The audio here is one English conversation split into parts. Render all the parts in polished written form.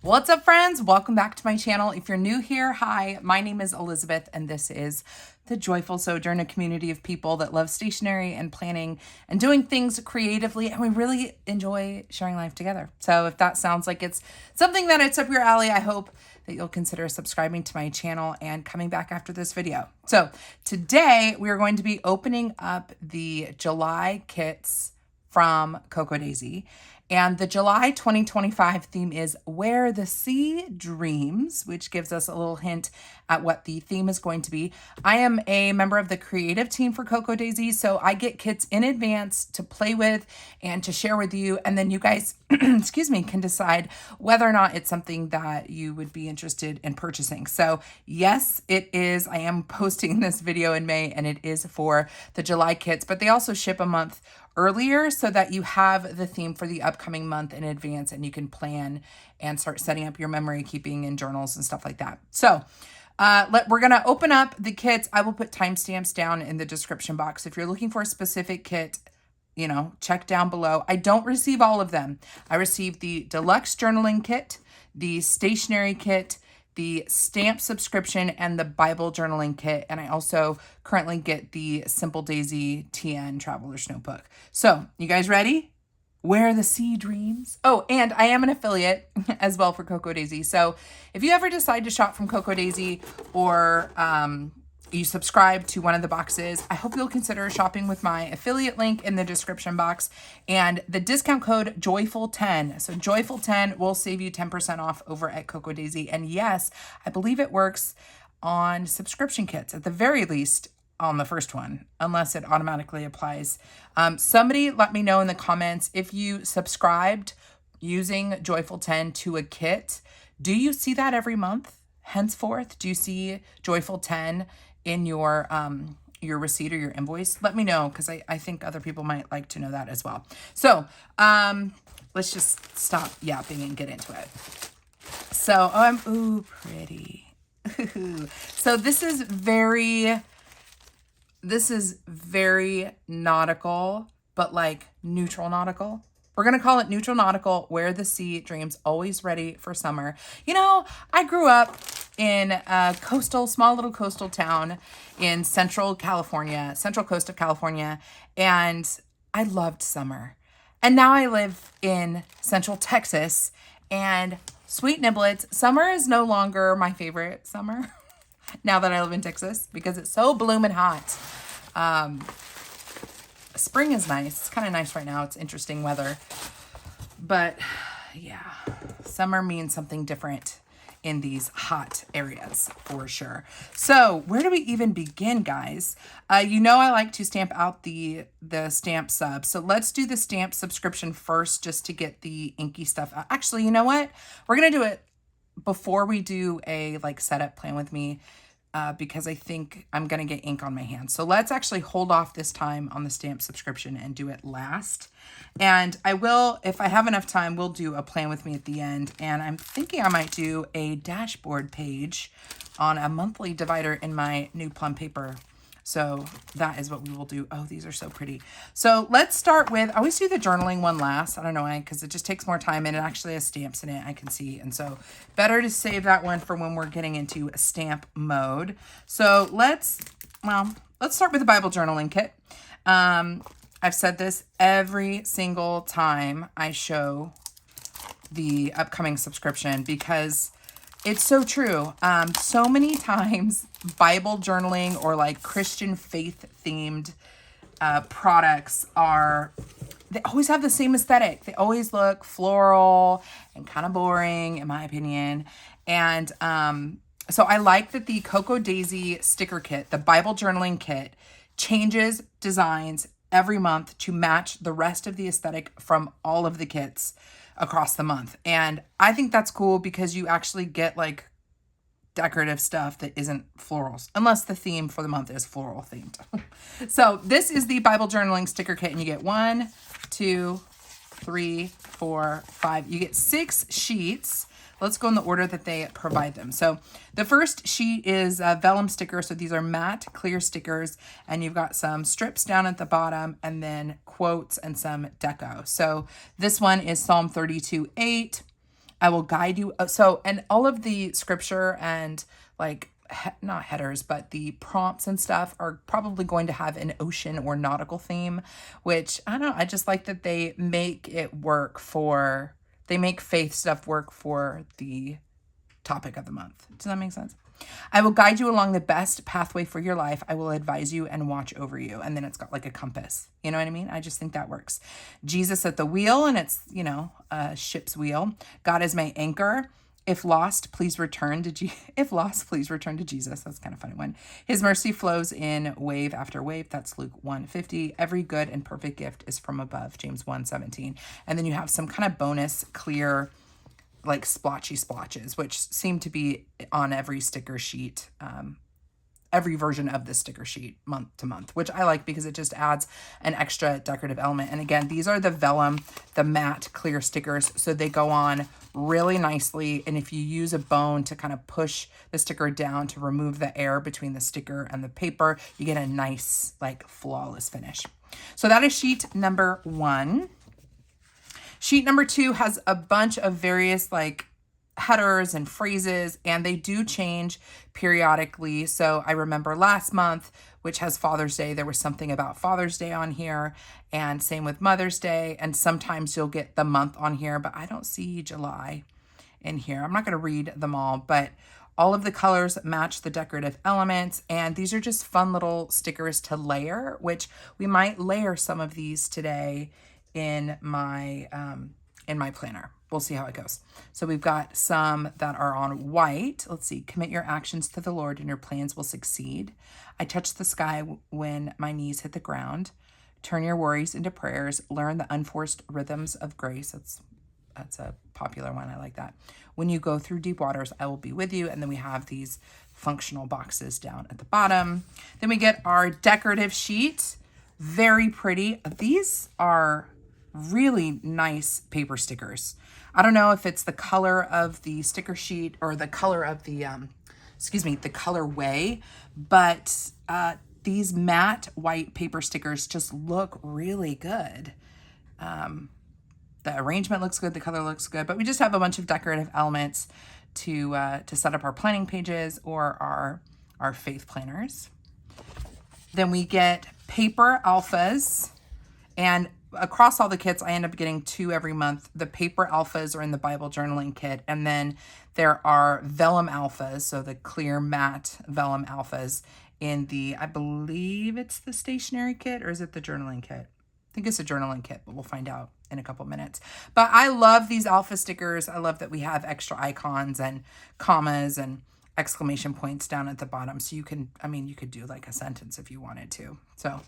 What's up, friends? Welcome back to my channel. If you're new here, hi, my name is Elizabeth, and this is the Joyful Sojourn, a community of people that love stationery and planning and doing things creatively, and we really enjoy sharing life together. So if that sounds like it's something that it's up your alley, I hope that you'll consider subscribing to my channel and coming back after this video. So today we are going to be opening up the July kits from Cocoa Daisy. And the July 2025 theme is Where the Sea Dreams, which gives us a little hint at what the theme is going to be. I am a member of the creative team for Cocoa Daisy, so I get kits in advance to play with and to share with you. And then you guys, excuse me, can decide whether or not it's something that you would be interested in purchasing. So yes, it is. I am posting this video in May, and it is for the July kits, but they also ship a month earlier so that you have the theme for the upcoming month in advance and you can plan and start setting up your memory keeping and journals and stuff like that. So we're going to open up the kits. I will put timestamps down in the description box. If you're looking for a specific kit, you know, check down below. I don't receive all of them. I receive the Deluxe Journaling Kit, the Stationery Kit, the stamp subscription, and the Bible Journaling Kit. And I also currently get the Simple Daisy TN Traveler's Notebook. So you guys ready? Where the Sea Dreams. Oh, and I am an affiliate as well for Cocoa Daisy. So if you ever decide to shop from Cocoa Daisy or you subscribe to one of the boxes, I hope you'll consider shopping with my affiliate link in the description box and the discount code JOYFUL10. So JOYFUL10 will save you 10% off over at Cocoa Daisy. And yes, I believe it works on subscription kits, at the very least on the first one, unless it automatically applies. Somebody let me know in the comments if you subscribed using JOYFUL10 to a kit. Do you see that every month? Henceforth, do you see JOYFUL10 in your receipt or your invoice? Let me know, because I think other people might like to know that as well. So let's just stop yapping and get into it. So ooh, pretty. So this is very nautical, but like neutral nautical. We're going to call it neutral nautical, Where the Sea Dreams, always ready for summer. You know, I grew up in a small little coastal town in Central Coast of California, and I loved summer. And now I live in Central Texas, and sweet niblets, summer is no longer my favorite summer now that I live in Texas because it's so blooming hot. Spring is nice. It's kind of nice right now. It's interesting weather. But yeah, summer means something different in these hot areas for sure. So where do we even begin, guys? You know I like to stamp out the stamp sub. So let's do the stamp subscription first just to get the inky stuff out. Actually, you know what? We're going to do it before we do a setup plan with me. Because I think I'm going to get ink on my hands. So let's actually hold off this time on the stamp subscription and do it last. And I will, if I have enough time, we'll do a plan with me at the end. And I'm thinking I might do a dashboard page on a monthly divider in my new Plum Paper. So that is what we will do. Oh, these are so pretty. So let's start with, I always do the journaling one last. I don't know why, because it just takes more time and it actually has stamps in it, I can see. And so better to save that one for when we're getting into stamp mode. So let's start with the Bible Journaling Kit. I've said this every single time I show the upcoming subscription because it's so true. So many times Bible journaling or like Christian faith themed products they always have the same aesthetic. They always look floral and kind of boring in my opinion. And so I like that the Cocoa Daisy sticker kit, the Bible Journaling Kit, changes designs every month to match the rest of the aesthetic from all of the kits across the month. And I think that's cool because you actually get like decorative stuff that isn't florals, unless the theme for the month is floral themed. So this is the Bible Journaling sticker kit, and you get 1, 2, 3, 4, 5. You get 6 sheets. Let's go in the order that they provide them. So the first sheet is a vellum sticker. So these are matte clear stickers, and you've got some strips down at the bottom and then quotes and some deco. So this one is Psalm 32:8. I will guide you. So, and all of the scripture and like, not headers, but the prompts and stuff are probably going to have an ocean or nautical theme, which I don't know. I just like that they make it work for, they make faith stuff work for the topic of the month. Does that make sense? I will guide you along the best pathway for your life. I will advise you and watch over you. And then it's got like a compass. You know what I mean? I just think that works. Jesus at the wheel, and it's, you know, a ship's wheel. God is my anchor. If lost, please return to If lost, please return to Jesus. That's kind of a funny one. His mercy flows in wave after wave. That's Luke 1:50. Every good and perfect gift is from above. James 1:17. And then you have some kind of bonus clear, like splotchy splotches, which seem to be on every sticker sheet, every version of the sticker sheet month to month, which I like because it just adds an extra decorative element. And again, these are the vellum, the matte clear stickers. So they go on really nicely. And if you use a bone to kind of push the sticker down to remove the air between the sticker and the paper, you get a nice, like flawless finish. So that is sheet number 1. Sheet number 2 has a bunch of various like headers and phrases, and they do change periodically. So I remember last month, which has Father's Day, there was something about Father's Day on here, and same with Mother's Day. And sometimes you'll get the month on here, but I don't see July in here. I'm not going to read them all, but all of the colors match the decorative elements. And these are just fun little stickers to layer, which we might layer some of these today in my planner. We'll see how it goes. So we've got some that are on white. Let's see. Commit your actions to the Lord and your plans will succeed. I touch the sky when my knees hit the ground. Turn your worries into prayers. Learn the unforced rhythms of grace. That's a popular one. I like that. When you go through deep waters, I will be with you. And then we have these functional boxes down at the bottom. Then we get our decorative sheet. Very pretty. These are really nice paper stickers. I don't know if it's the color of the sticker sheet or the color of the, the colorway, but these matte white paper stickers just look really good. The arrangement looks good, the color looks good, but we just have a bunch of decorative elements to set up our planning pages or our faith planners. Then we get paper alphas, and across all the kits, I end up getting 2 every month. The paper alphas are in the Bible journaling kit. And then there are vellum alphas, so the clear matte vellum alphas in the, I believe it's the stationery kit, or is it the journaling kit? I think it's a journaling kit, but we'll find out in a couple minutes. But I love these alpha stickers. I love that we have extra icons and commas and exclamation points down at the bottom. So you can, you could do like a sentence if you wanted to. So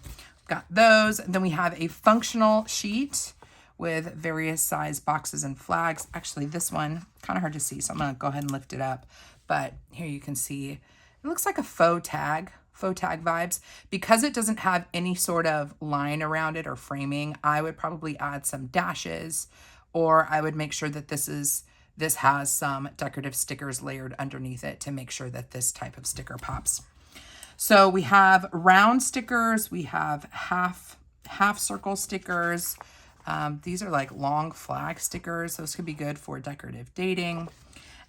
got those. Then we have a functional sheet with various size boxes and flags. Actually, this one, kind of hard to see, so I'm going to go ahead and lift it up. But here you can see, it looks like a faux tag vibes. Because it doesn't have any sort of line around it or framing, I would probably add some dashes, or I would make sure that this has some decorative stickers layered underneath it to make sure that this type of sticker pops. So we have round stickers, we have half circle stickers. These are like long flag stickers. Those could be good for decorative dating.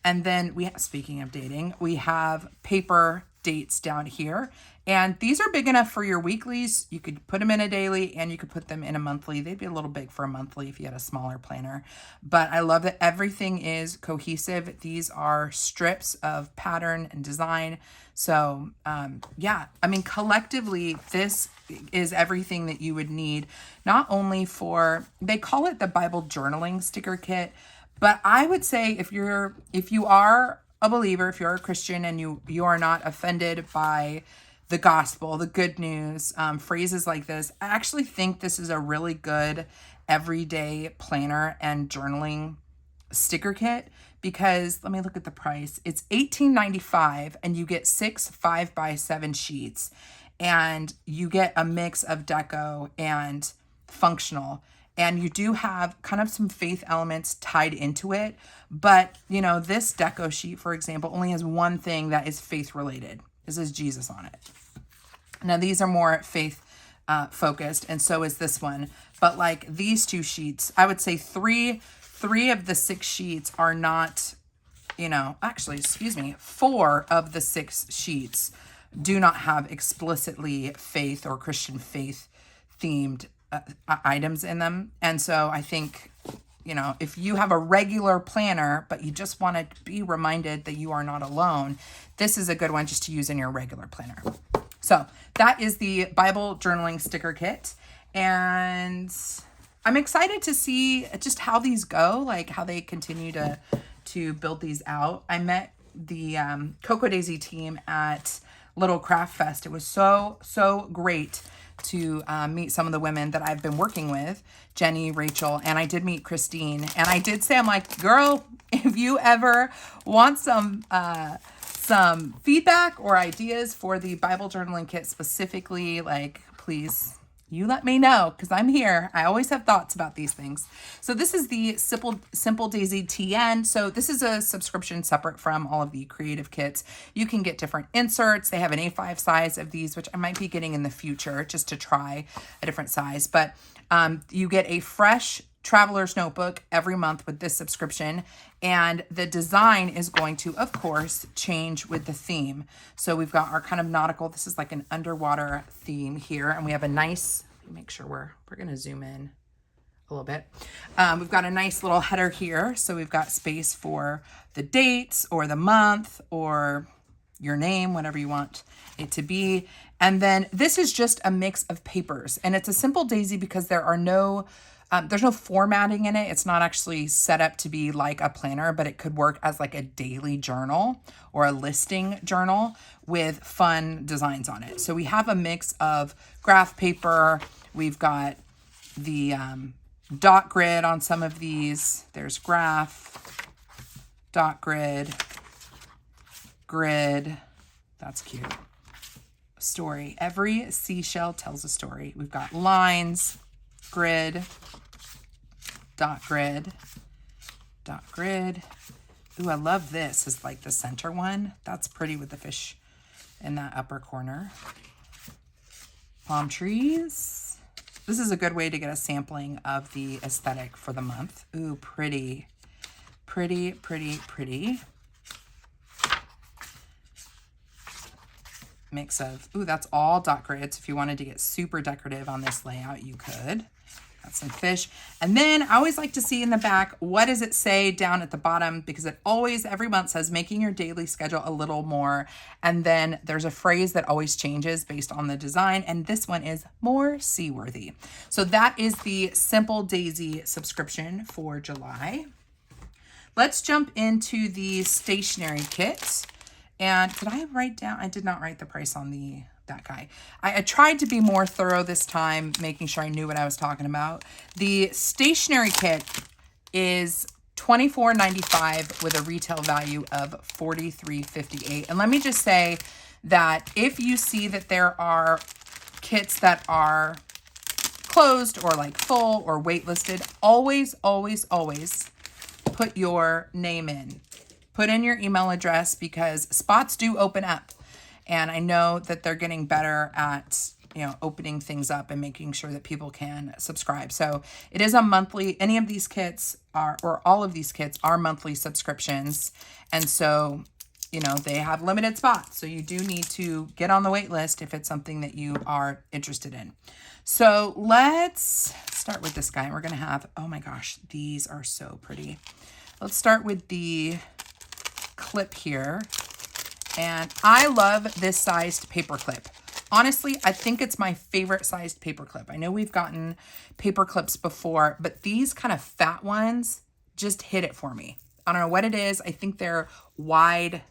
And then speaking of dating, we have paper dates down here. And these are big enough for your weeklies. You could put them in a daily and you could put them in a monthly. They'd be a little big for a monthly if you had a smaller planner. But I love that everything is cohesive. These are strips of pattern and design. So collectively, this is everything that you would need, not only for, they call it the Bible journaling sticker kit, but I would say if you are a believer, if you're a Christian and you are not offended by the gospel, the good news, phrases like this, I actually think this is a really good everyday planner and journaling sticker kit, because let me look at the price. It's $18.95 and you get 6 5x7 sheets, and you get a mix of deco and functional. And you do have kind of some faith elements tied into it. But, this deco sheet, for example, only has one thing that is faith related. It says Jesus on it. Now, these are more faith focused, and so is this one. But like these 2 sheets, I would say 3 3 of the 6 sheets are not, you know, actually, excuse me, 4 of the 6 sheets do not have explicitly faith or Christian faith themed items in them. And so I think, you know, if you have a regular planner, but you just want to be reminded that you are not alone, this is a good one just to use in your regular planner. So that is the Bible Journaling Sticker Kit. And I'm excited to see just how these go, like how they continue to build these out. I met the Cocoa Daisy team at Little Craft Fest. It was so great to meet some of the women that I've been working with, Jenny, Rachel, and I did meet Christine. And I did say, I'm like, girl, if you ever want some feedback or ideas for the Bible Journaling Kit specifically, like, please, you let me know, because I'm here. I always have thoughts about these things. So this is the Simple Daisy TN. So this is a subscription separate from all of the creative kits. You can get different inserts. They have an A5 size of these, which I might be getting in the future just to try a different size. But you get a fresh traveler's notebook every month with this subscription, and the design is going to, of course, change with the theme. So we've got our kind of nautical, this is like an underwater theme here, and we have a nice, make sure we're going to zoom in a little bit. We've got a nice little header here, so we've got space for the dates or the month or your name, whatever you want it to be. And then this is just a mix of papers, and it's a simple daisy because there are there's no formatting in it. It's not actually set up to be like a planner, but it could work as like a daily journal or a listing journal with fun designs on it. So we have a mix of graph paper. We've got the dot grid on some of these. There's graph, dot grid, grid. That's cute. Story. Every seashell tells a story. We've got lines, grid, dot grid, dot grid. Ooh, I love this. Is like the center one. That's pretty with the fish in that upper corner. Palm trees. This is a good way to get a sampling of the aesthetic for the month. Ooh, pretty, pretty, pretty, pretty. Mix of, ooh, that's all dot grids. If you wanted to get super decorative on this layout, you could. Got some fish. And then I always like to see in the back, what does it say down at the bottom? Because it always, every month says, making your daily schedule a little more. And then there's a phrase that always changes based on the design. And this one is more seaworthy. So that is the Simple Daisy subscription for July. Let's jump into the Stationery Kit. And did I write down? I did not write the price on that guy. I tried to be more thorough this time, making sure I knew what I was talking about. The Stationery Kit is $24.95 with a retail value of $43.58. And let me just say that if you see that there are kits that are closed or like full or waitlisted, always, always, always put your name in. Put in your email address, because spots do open up. And I know that they're getting better at, you know, opening things up and making sure that people can subscribe. So it is a monthly, any of these kits are, or all of these kits are monthly subscriptions. And so, you know, they have limited spots. So you do need to get on the wait list if it's something that you are interested in. So let's start with this guy. We're going to have, oh my gosh, these are so pretty. Let's start with the clip here. And I love this sized paper clip. Honestly, I think it's my favorite sized paper clip. I know we've gotten paper clips before, but these kind of fat ones just hit it for me. I don't know what it is. I think they're wide.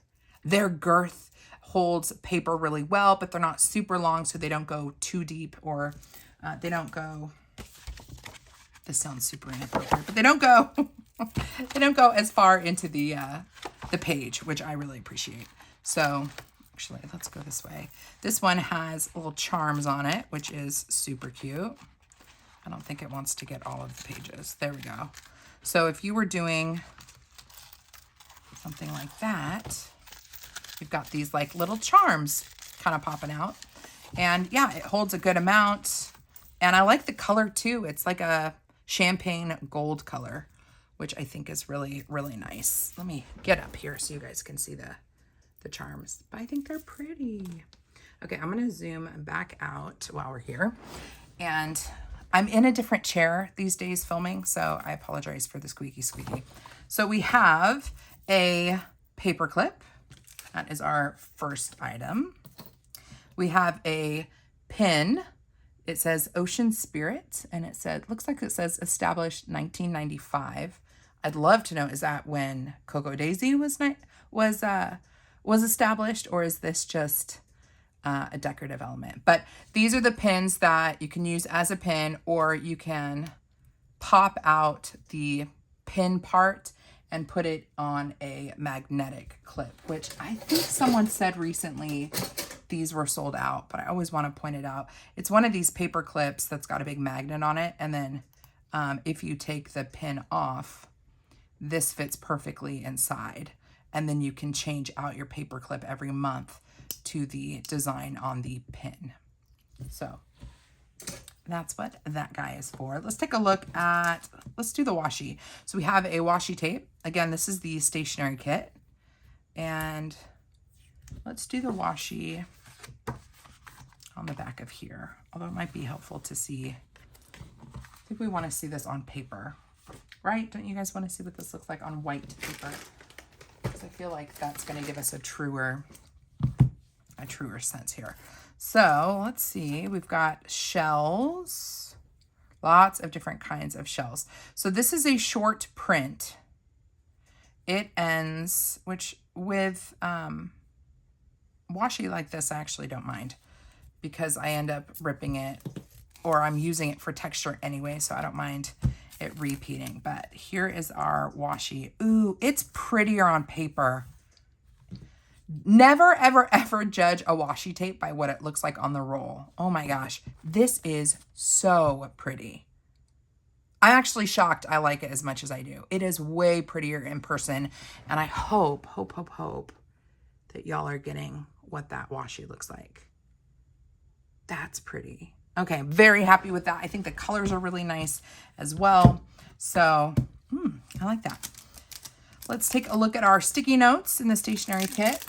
Their girth holds paper really well, but they're not super long, so they don't go too deep, or they don't go, this sounds super inappropriate, but they don't go they don't go as far into the page, which I really appreciate. So actually, let's go this way. This one has little charms on it, which is super cute. I don't think it wants to get all of the pages. There we go. So if you were doing something like that, you've got these like little charms kind of popping out. And yeah, it holds a good amount. And I like the color too. It's like a champagne gold color, which I think is really, really nice. Let me get up here so you guys can see the charms, but I think they're pretty. Okay, I'm gonna zoom back out while we're here. And I'm in a different chair these days filming, so I apologize for the squeaky squeaky. So we have a paper clip. That is our first item. We have a pin. It says Ocean Spirit, and it said, looks like it says established 1995. I'd love to know, is that when Cocoa Daisy was established, or is this just a decorative element? But these are the pins that you can use as a pin, or you can pop out the pin part and put it on a magnetic clip, which I think someone said recently these were sold out, but I always want to point it out. It's one of these paper clips that's got a big magnet on it, and then if you take the pin off, this fits perfectly inside, and then you can change out your paper clip every month to the design on the pin. So that's what that guy is for. Let's take a look at, let's do the washi. So we have a washi tape. Again, this is the Stationery Kit. And let's do the washi on the back of here, although it might be helpful to see. I think we want to see this on paper, right? Don't you guys want to see what this looks like on white paper? Because I feel like that's going to give us a truer sense here. So let's see, we've got shells, lots of different kinds of shells. So this is a short print. It ends, which with washi like this, I actually don't mind, because I end up ripping it, or I'm using it for texture anyway, so I don't mind it repeating. But here is our washi. Ooh, it's prettier on paper. Never, ever, ever judge a washi tape by what it looks like on the roll. Oh my gosh, this is so pretty. I'm actually shocked I like it as much as I do. It is way prettier in person, and I hope that y'all are getting what that washi looks like. That's pretty. Okay, very happy with that. I think the colors are really nice as well. So, I like that. Let's take a look at our sticky notes in the Stationery Kit.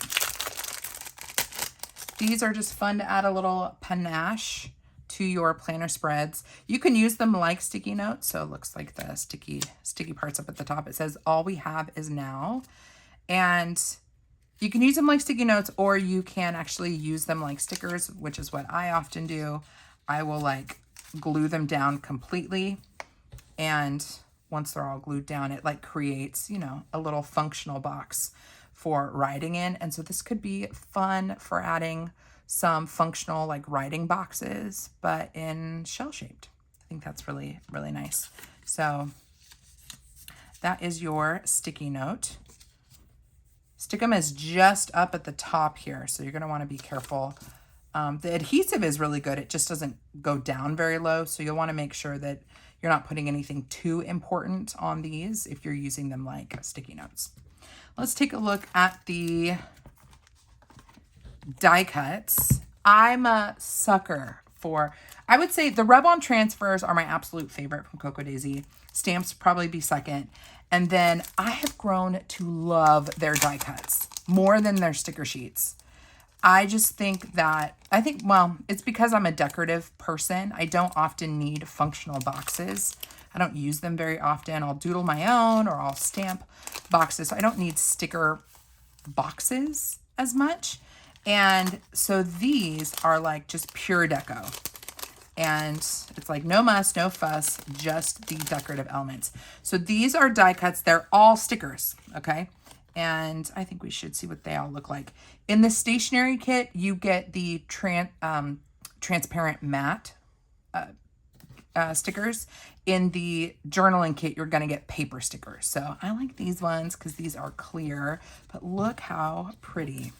These are just fun to add a little panache to your planner spreads. You can use them like sticky notes. So it looks like the sticky parts up at the top. It says, all we have is now. And you can use them like sticky notes, or you can actually use them like stickers, which is what I often do. I will like glue them down completely, and once they're all glued down, it like creates, you know, a little functional box for writing in. And so this could be fun for adding some functional like writing boxes, but in shell shaped. I think that's really, really nice. So that is your sticky note. Stickum is just up at the top here, so you're gonna wanna be careful. The adhesive is really good. It just doesn't go down very low, so you'll wanna make sure that you're not putting anything too important on these if you're using them like sticky notes. Let's take a look at the die cuts. I'm a sucker for, I would say the rub-on transfers are my absolute favorite from Cocoa Daisy. Stamps probably be second. And then I have grown to love their die cuts more than their sticker sheets. I just think that, well, it's because I'm a decorative person. I don't often need functional boxes. I don't use them very often. I'll doodle my own, or I'll stamp boxes. So I don't need sticker boxes as much. And so these are like just pure deco. And it's like no muss, no fuss, just the decorative elements. So these are die cuts. They're all stickers, okay? And I think we should see what they all look like. In the Stationery Kit, you get the transparent matte stickers. In the Journaling Kit, you're gonna get paper stickers. So I like these ones because these are clear, but look how pretty.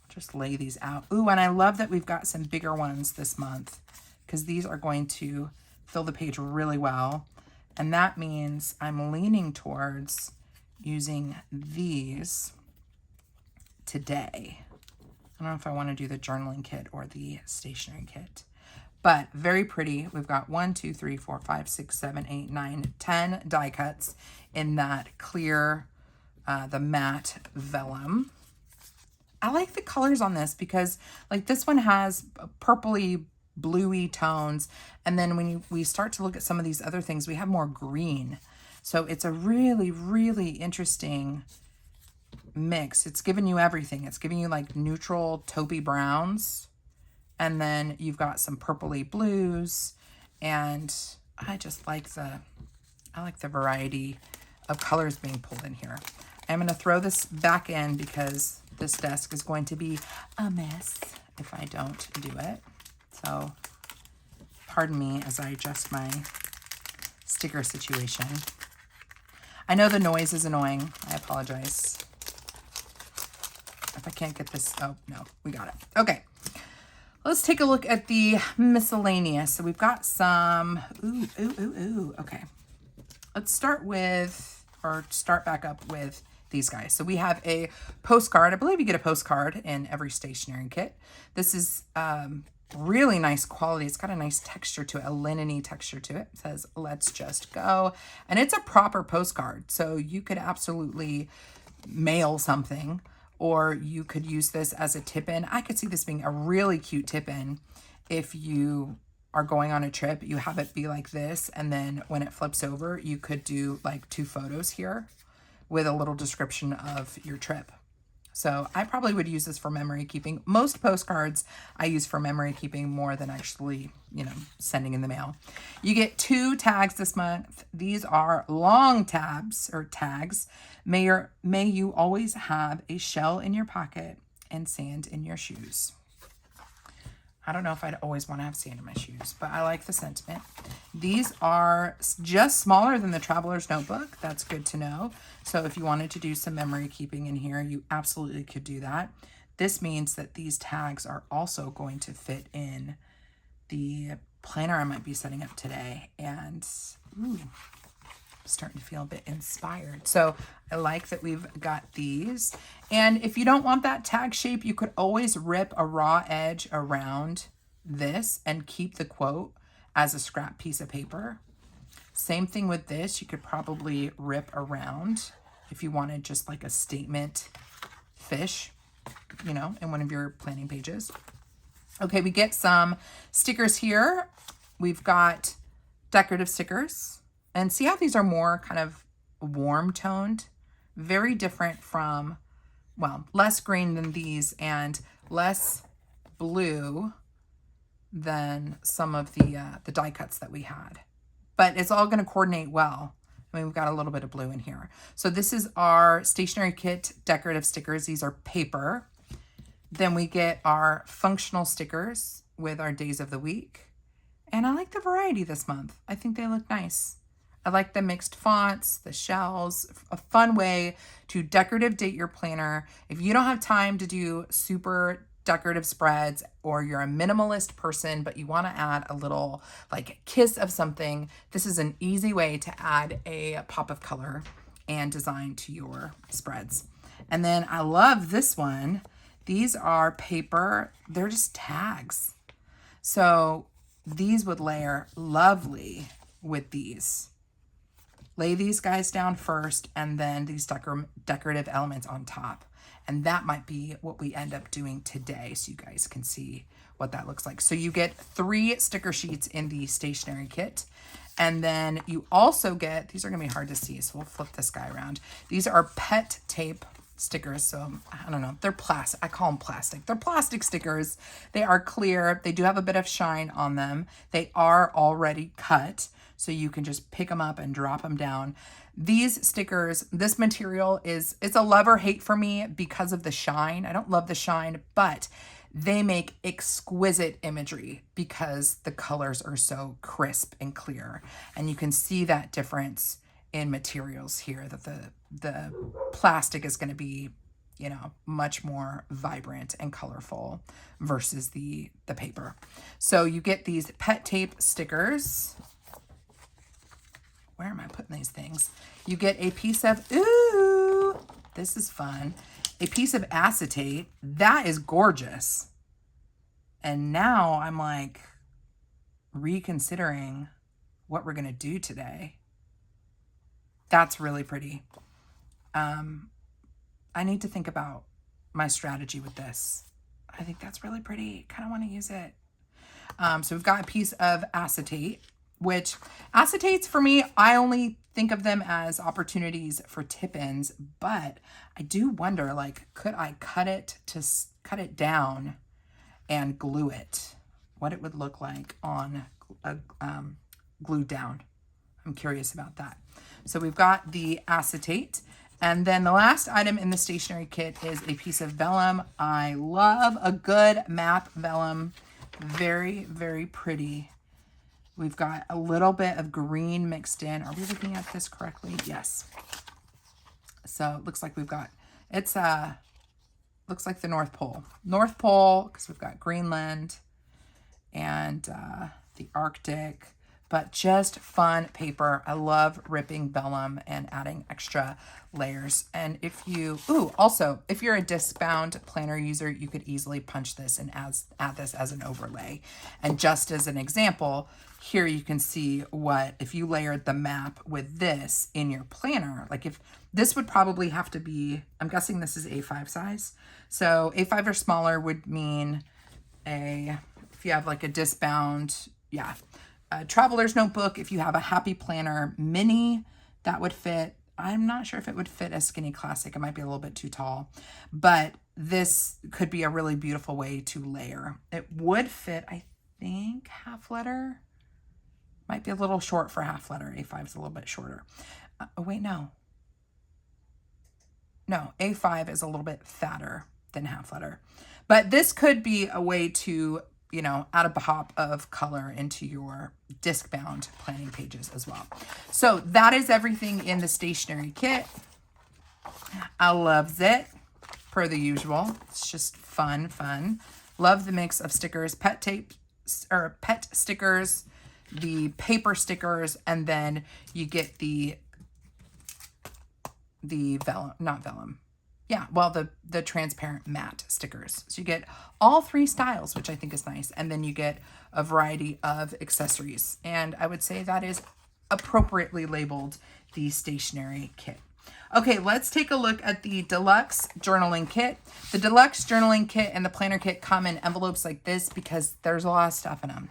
Just lay these out. Ooh, and I love that we've got some bigger ones this month, because these are going to fill the page really well. And that means I'm leaning towards using these today. I don't know if I want to do the Journaling Kit or the Stationery Kit, but very pretty. We've got 1, 2, 3, 4, 5, 6, 7, 8, 9, 10 die cuts in that clear, the matte vellum. I like the colors on this because like this one has purpley, bluey tones. And then when we start to look at some of these other things, we have more green. So it's a really, really interesting mix. It's giving you everything. It's giving you like neutral taupey browns. And then you've got some purpley blues. And I just like I like the variety of colors being pulled in here. I'm going to throw this back in because this desk is going to be a mess if I don't do it. So pardon me as I adjust my sticker situation. I know the noise is annoying. I apologize. If I can't get this, oh no, we got it. Okay. Let's take a look at the miscellaneous. So we've got some, okay. Let's start back up with these guys. So we have a postcard. I believe you get a postcard in every stationery kit. This is really nice quality. It's got a nice texture to it, a linen-y texture to it. It says, "Let's just go." And it's a proper postcard. So you could absolutely mail something, or you could use this as a tip-in. I could see this being a really cute tip-in if you are going on a trip. You have it be like this, and then when it flips over, you could do like 2 photos here with a little description of your trip. So I probably would use this for memory keeping. Most postcards I use for memory keeping more than actually, sending in the mail. You get 2 tags this month. These are long tabs or tags. May you always have a shell in your pocket and sand in your shoes. I don't know if I'd always want to have sand in my shoes, but I like the sentiment. These are just smaller than the Traveler's Notebook. That's good to know. So if you wanted to do some memory keeping in here, you absolutely could do that. This means that these tags are also going to fit in the planner I might be setting up today. And starting to feel a bit inspired. So I like that we've got these. And if you don't want that tag shape, you could always rip a raw edge around this and keep the quote as a scrap piece of paper. Same thing with this. You could probably rip around if you wanted just like a statement fish, in one of your planning pages. Okay, we get some stickers here. We've got decorative stickers. And see how these are more kind of warm toned, very different from, well, less green than these and less blue than some of the die cuts that we had. But it's all going to coordinate well. I mean, we've got a little bit of blue in here. So this is our Stationery Kit decorative stickers. These are paper. Then we get our functional stickers with our days of the week. And I like the variety this month. I think they look nice. I like the mixed fonts, the shells, a fun way to decorative date your planner. If you don't have time to do super decorative spreads, or you're a minimalist person, but you want to add a little like kiss of something, this is an easy way to add a pop of color and design to your spreads. And then I love this one. These are paper. They're just tags. So these would layer lovely with these. Lay these guys down first and then these decorative elements on top. And that might be what we end up doing today so you guys can see what that looks like. So you get 3 sticker sheets in the stationery kit. And then you also get, these are going to be hard to see, so we'll flip this guy around. These are pet tape stickers. So I don't know, they're plastic. I call them plastic. They're plastic stickers. They are clear. They do have a bit of shine on them. They are already cut, so you can just pick them up and drop them down. These stickers, this material it's a love or hate for me because of the shine. I don't love the shine, but they make exquisite imagery because the colors are so crisp and clear. And you can see that difference in materials here, that the plastic is going to be, much more vibrant and colorful versus the paper. So you get these pet tape stickers. Where am I putting these things? You get a piece of, ooh, this is fun. A piece of acetate. That is gorgeous. And now I'm like, reconsidering what we're going to do today. That's really pretty. I need to think about my strategy with this. I think that's really pretty. Kind of want to use it. So we've got a piece of acetate, which acetates for me, I only think of them as opportunities for tip-ins, but I do wonder, like, could I cut it down and glue it? What it would look like on glued down. I'm curious about that. So we've got the acetate. And then the last item in the stationery kit is a piece of vellum. I love a good map vellum. Very, very pretty. We've got a little bit of green mixed in. Are we looking at this correctly? Yes. So it looks like we've got, it's looks like the North Pole. North Pole, because we've got Greenland and the Arctic, but just fun paper. I love ripping vellum and adding extra layers. And if you, also, if you're a disc-bound planner user, you could easily punch this and add this as an overlay. And just as an example, here you can see what, if you layered the map with this in your planner, like if this would probably have to be, I'm guessing this is A5 size. So A5 or smaller would mean if you have like a disc-bound, yeah, a traveler's notebook. If you have a Happy Planner mini, that would fit. I'm not sure if it would fit a Skinny Classic. It might be a little bit too tall, but this could be a really beautiful way to layer. It would fit, I think, half letter. Might be a little short for half letter. A5 is a little bit shorter. Oh, wait, no. No, A5 is a little bit fatter than half letter. But this could be a way to, you know, add a pop of color into your disc-bound planning pages as well. So that is everything in the stationery kit. I loves it, per the usual. It's just fun. Love the mix of stickers, pet tape, or pet stickers, the paper stickers, and then you get the vellum, not vellum. Yeah, well, the transparent matte stickers. So you get all three styles, which I think is nice. And then you get a variety of accessories. And I would say that is appropriately labeled the stationery kit. Okay, let's take a look at the Deluxe Journaling Kit. The Deluxe Journaling Kit and the Planner Kit come in envelopes like this because there's a lot of stuff in them.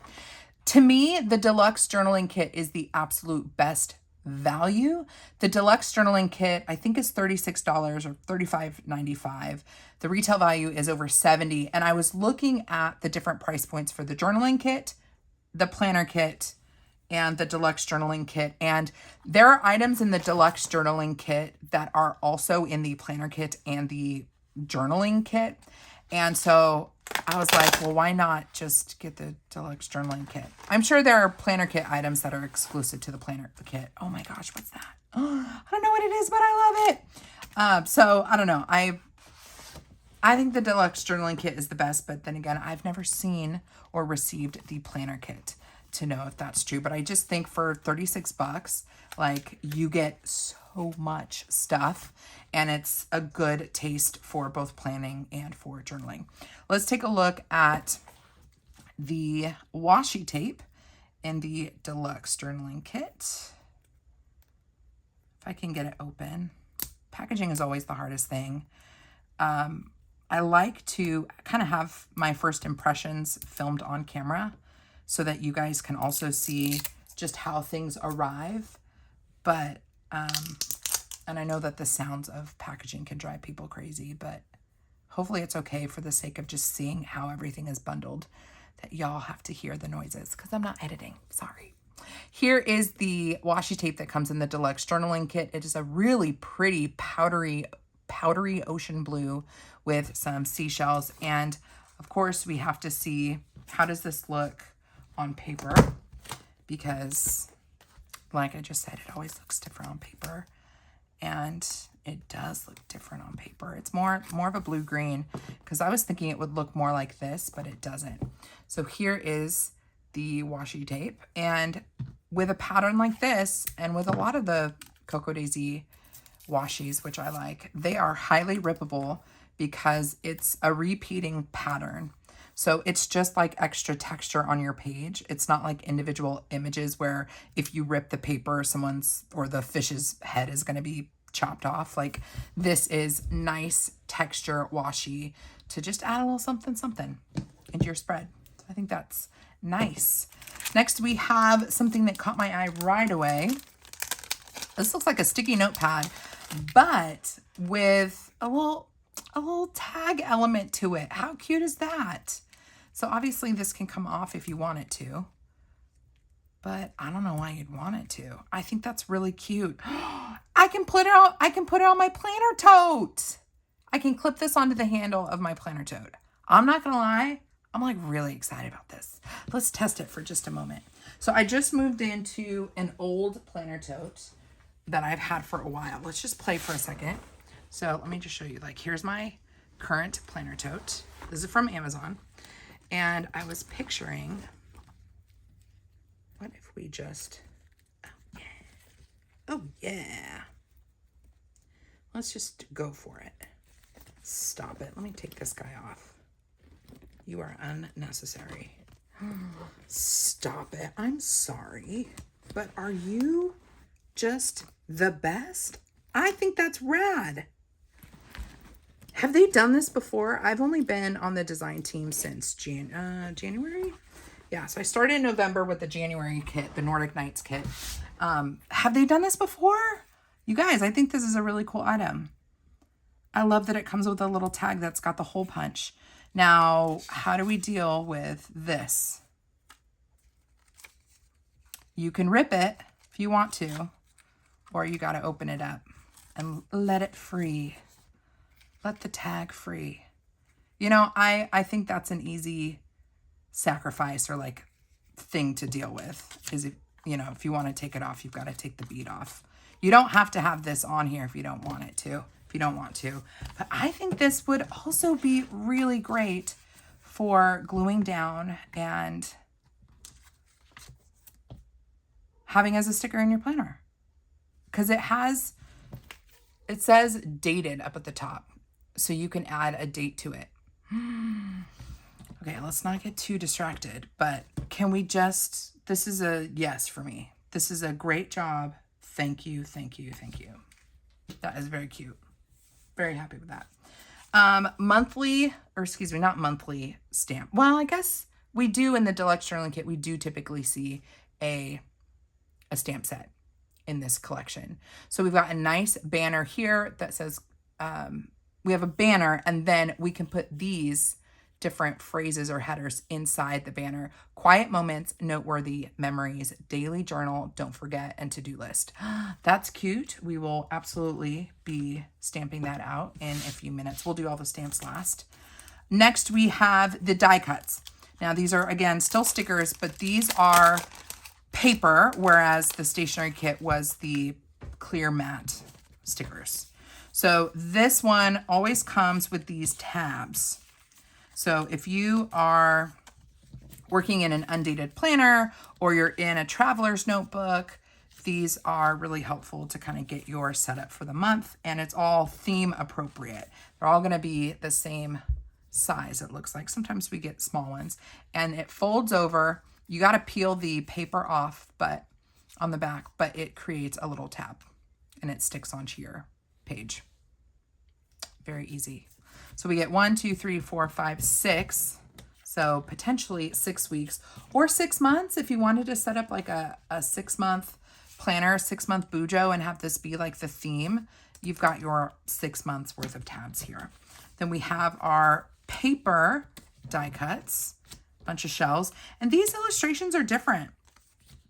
To me, the Deluxe Journaling Kit is the absolute best value. The Deluxe Journaling Kit, I think, is $36 or $35.95. The retail value is over $70. And I was looking at the different price points for the journaling kit, the planner kit, and the Deluxe Journaling Kit. And there are items in the Deluxe Journaling Kit that are also in the planner kit and the journaling kit. And so I was like, well, why not just get the Deluxe Journaling Kit? I'm sure there are planner kit items that are exclusive to the planner kit. Oh my gosh, what's that? Oh, I don't know what it is, but I love it. So I don't know. I think the Deluxe Journaling Kit is the best, but then again, I've never seen or received the planner kit to know if that's true. But I just think for 36 bucks, like, you get so much stuff, and it's a good taste for both planning and for journaling. Let's take a look at the washi tape in the Deluxe Journaling Kit. If I can get it open. Packaging is always the hardest thing. I like to kind of have my first impressions filmed on camera so that you guys can also see just how things arrive. But, and I know that the sounds of packaging can drive people crazy, but hopefully it's okay for the sake of just seeing how everything is bundled, that y'all have to hear the noises because I'm not editing. Sorry. Here is the washi tape that comes in the Deluxe Journaling Kit. It is a really pretty powdery ocean blue with some seashells. And of course we have to see, how does this look on paper? Because like I just said, it always looks different on paper. And it does look different on paper. It's more of a blue-green, because I was thinking it would look more like this, but it doesn't. So here is the washi tape. And with a pattern like this, and with a lot of the Cocoa Daisy washies, which I like, they are highly rippable because it's a repeating pattern. So it's just like extra texture on your page. It's not like individual images where if you rip the paper, someone's or the fish's head is going to be chopped off. Like this is nice texture washi to just add a little something into your spread. So I think that's nice. Next we have something that caught my eye right away. This looks like a sticky notepad, but with a little tag element to it. How cute is that? So obviously this can come off if you want it to, but I don't know why you'd want it to. I think that's really cute. I can put it on my planner tote. I can clip this onto the handle of my planner tote. I'm not gonna lie, I'm like really excited about this. Let's test it for just a moment. So I just moved into an old planner tote that I've had for a while. Let's just play for a second. So let me just show you, like, here's my current planner tote. This is from Amazon. And I was picturing, what if we just, oh yeah. Let's just go for it. Stop it. Let me take this guy off. You are unnecessary. Stop it. I'm sorry, but are you just the best? I think that's rad. Have they done this before? I've only been on the design team since January. Yeah, so I started in November with the January kit, the Nordic Nights kit. Have they done this before? You guys, I think this is a really cool item. I love that it comes with a little tag that's got the hole punch. Now, how do we deal with this? You can rip it if you want to, or you got to open it up and let it free. Let the tag free. You know, I think that's an easy sacrifice or like thing to deal with is if, you know, if you want to take it off, you've got to take the bead off. You don't have to have this on here if you don't want it to, if you don't want to. But I think this would also be really great for gluing down and having as a sticker in your planner. Because it says dated up at the top. So you can add a date to it. Okay, let's not get too distracted, but can we just, this is a yes for me. This is a great job. Thank you, thank you, thank you. That is very cute. Very happy with that. Monthly, or excuse me, not monthly stamp. Well, I guess we do in the Deluxe Journaling Kit, we do typically see a stamp set in this collection. So we've got a nice banner here that says, we have a banner, and then we can put these different phrases or headers inside the banner. Quiet moments, noteworthy memories, daily journal, don't forget, and to-do list. That's cute. We will absolutely be stamping that out in a few minutes. We'll do all the stamps last. Next, we have the die cuts. Now, these are, again, still stickers, but these are paper, whereas the Stationery Kit was the clear matte stickers. So this one always comes with these tabs. So if you are working in an undated planner or you're in a traveler's notebook, these are really helpful to kind of get your setup for the month, and it's all theme appropriate. They're all going to be the same size, it looks like. Sometimes we get small ones, and it folds over. You got to peel the paper off, but on the back, but it creates a little tab and it sticks onto your page. Very easy. So we get 1, 2, 3, 4, 5, 6. So potentially 6 weeks or 6 months if you wanted to set up like a 6-month planner, 6-month bujo, and have this be like the theme. You've got your 6 months worth of tabs here. Then we have our paper die cuts, bunch of shells, and these illustrations are different.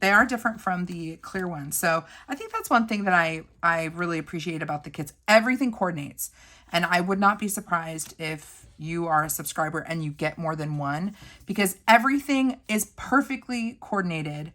They are different from the clear ones. So I think that's one thing that I really appreciate about the kits. Everything coordinates. And I would not be surprised if you are a subscriber and you get more than one, because everything is perfectly coordinated,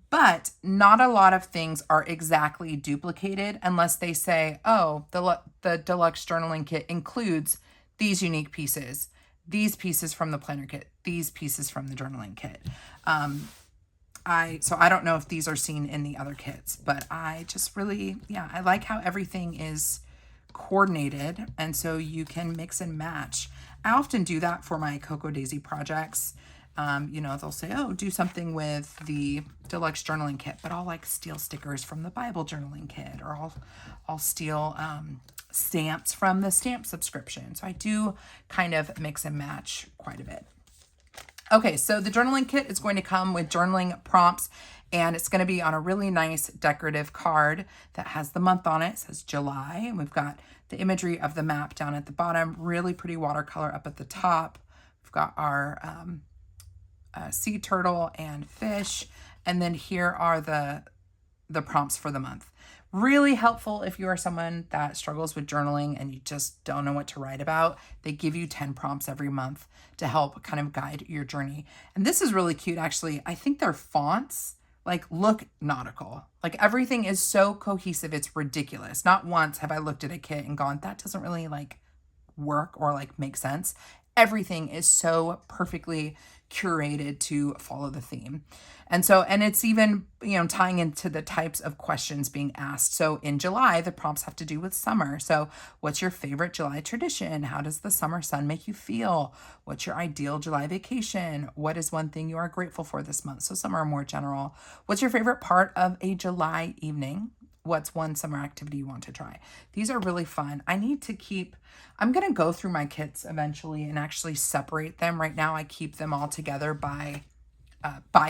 but not a lot of things are exactly duplicated unless they say, oh, the Deluxe Journaling Kit includes these unique pieces, these pieces from the planner kit, these pieces from the journaling kit. So I don't know if these are seen in the other kits, but I just really, yeah, I like how everything is coordinated, and so you can mix and match. I often do that for my Cocoa Daisy projects. You know, they'll say, oh, do something with the Deluxe Journaling Kit, but I'll like steal stickers from the Bible Journaling Kit, or I'll steal stamps from the stamp subscription. So I do kind of mix and match quite a bit. Okay, so the journaling kit is going to come with journaling prompts, and it's going to be on a really nice decorative card that has the month on it. It says July, and we've got the imagery of the map down at the bottom, really pretty watercolor up at the top. We've got our sea turtle and fish, and then here are the prompts for the month. Really helpful if you are someone that struggles with journaling and you just don't know what to write about. They give you 10 prompts every month to help kind of guide your journey. And this is really cute, actually. I think their fonts like look nautical. Like everything is so cohesive, it's ridiculous. Not once have I looked at a kit and gone, that doesn't really like work or like make sense. Everything is so perfectly curated to follow the theme. And it's even, you know, tying into the types of questions being asked. So in July, the prompts have to do with summer. So what's your favorite July tradition? How does the summer sun make you feel? What's your ideal July vacation? What is one thing you are grateful for this month? So some are more general. What's your favorite part of a July evening? What's one summer activity you want to try? These are really fun. I'm going to go through my kits eventually and actually separate them. Right now, I keep them all together by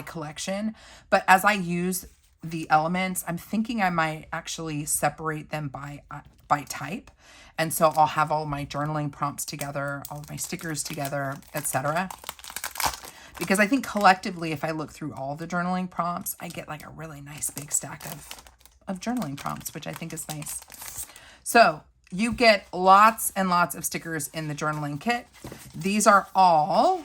collection. But as I use the elements, I'm thinking I might actually separate them by type. And so I'll have all my journaling prompts together, all of my stickers together, etc. Because I think collectively, if I look through all the journaling prompts, I get like a really nice big stack of journaling prompts, which I think is nice. So you get lots and lots of stickers in the journaling kit. These are all,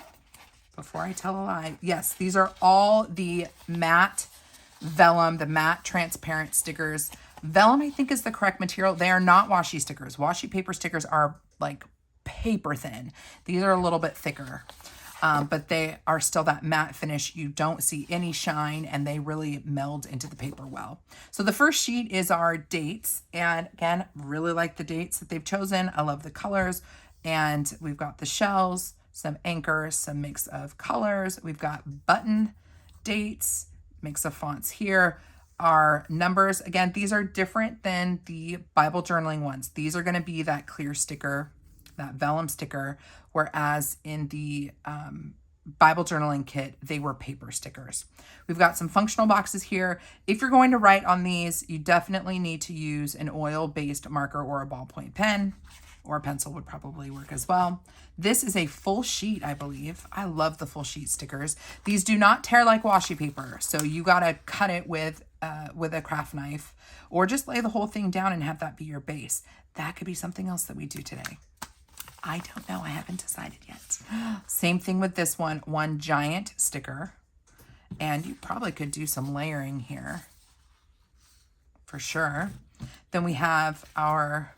before I tell a lie, yes, these are all the matte vellum, the matte transparent stickers. Vellum, I think, is the correct material. They are not washi stickers. Washi paper stickers are like paper thin. These are a little bit thicker. But they are still that matte finish. You don't see any shine, and they really meld into the paper well. So the first sheet is our dates. And again, really like the dates that they've chosen. I love the colors. And we've got the shells, some anchors, some mix of colors. We've got button dates, mix of fonts here. Our numbers, again, these are different than the Bible journaling ones. These are going to be that clear sticker, that vellum sticker, whereas in the Bible journaling kit, they were paper stickers. We've got some functional boxes here. If you're going to write on these, you definitely need to use an oil-based marker or a ballpoint pen, or a pencil would probably work as well. This is a full sheet, I believe. I love the full sheet stickers. These do not tear like washi paper, so you gotta cut it with a craft knife, or just lay the whole thing down and have that be your base. That could be something else that we do today. I don't know. I haven't decided yet. Same thing with this one. One giant sticker. And you probably could do some layering here for sure. Then we have our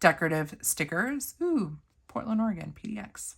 decorative stickers. Ooh, Portland, Oregon, PDX.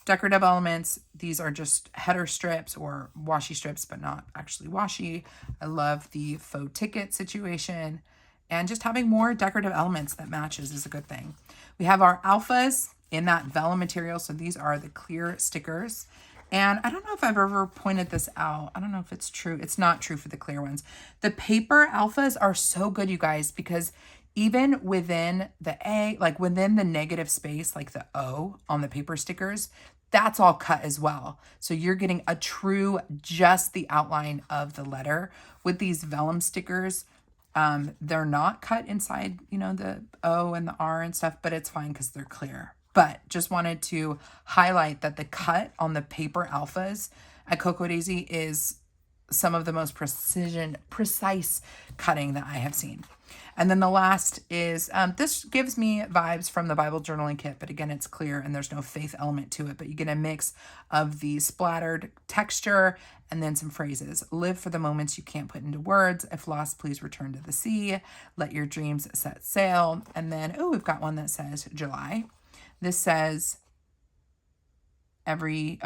Decorative elements. These are just header strips or washi strips, but not actually washi. I love the faux ticket situation. And just having more decorative elements that matches is a good thing. We have our alphas in that vellum material. So these are the clear stickers. And I don't know if I've ever pointed this out. I don't know if it's true. It's not true for the clear ones. The paper alphas are so good, you guys, because even within the A, like within the negative space, like the O on the paper stickers, that's all cut as well. So you're getting a true, just the outline of the letter. With these vellum stickers, they're not cut inside, you know, the O and the R and stuff, but it's fine because they're clear. But just wanted to highlight that the cut on the paper alphas at Cocoa Daisy is some of the most precise cutting that I have seen. And then the last is, this gives me vibes from the Bible Journaling Kit, but again, it's clear and there's no faith element to it, but you get a mix of the splattered texture and then some phrases. Live for the moments you can't put into words. If lost, please return to the sea. Let your dreams set sail. And then, oh, we've got one that says July. This says every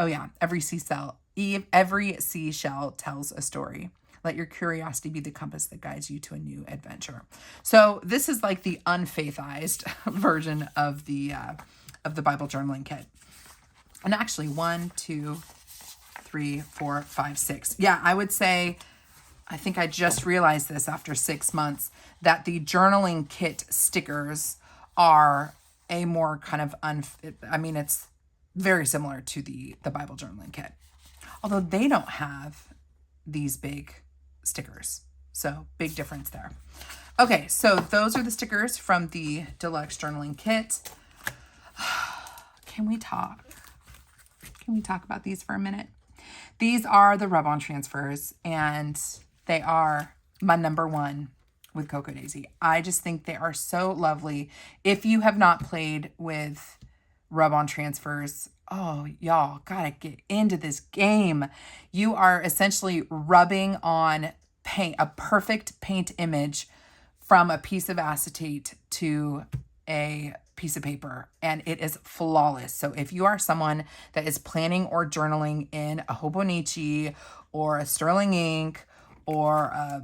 seashell tells a story. Let your curiosity be the compass that guides you to a new adventure. So this is like the unfaithized version of the Bible journaling kit. And actually 1, 2, 3, 4, 5, 6. Yeah, I would say, I think I just realized this after 6 months, that the journaling kit stickers are a more kind of, I mean, it's very similar to the Bible journaling kit. Although they don't have these big stickers. So big difference there. Okay, so those are the stickers from the Deluxe Journaling Kit. Can we talk? Can we talk about these for a minute? These are the rub-on transfers, and they are my number one with Cocoa Daisy. I just think they are so lovely. If you have not played with rub-on transfers, oh, y'all gotta get into this game. You are essentially rubbing on paint, a perfect paint image from a piece of acetate to a piece of paper, and it is flawless. So if you are someone that is planning or journaling in a Hobonichi or a Sterling ink or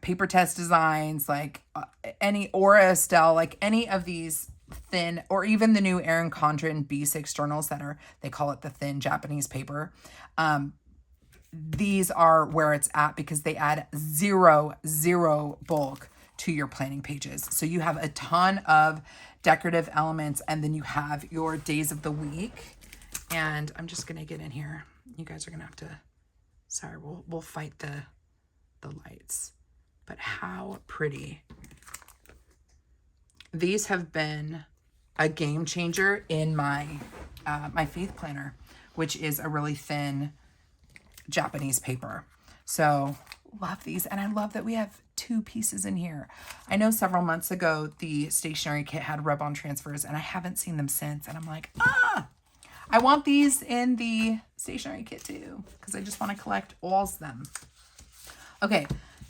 Paper Test Designs, like any Aura Estelle, like any of these thin, or even the new Erin Condren B6 journals that are, they call it the thin Japanese paper. These are where it's at because they add zero bulk to your planning pages. So you have a ton of decorative elements, and then you have your days of the week. And I'm just gonna get in here. You guys are gonna have to, sorry, we'll fight the lights. But how pretty. These have been a game changer in my my faith planner, which is a really thin Japanese paper. So love these, and I love that we have 2 pieces in here. I know several months ago the Stationery Kit had rub-on transfers, and I haven't seen them since, and I'm like, I want these in the Stationery Kit too, because I just want to collect all of them. Okay,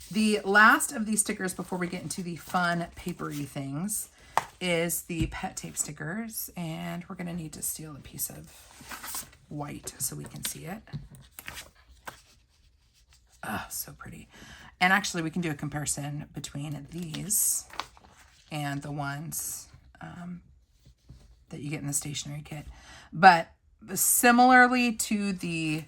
the last of these stickers before we get into the fun papery things is the pet tape stickers, and we're going to need to steal a piece of white so we can see it. Oh, so pretty. And actually we can do a comparison between these and the ones that you get in the Stationery Kit. But similarly to the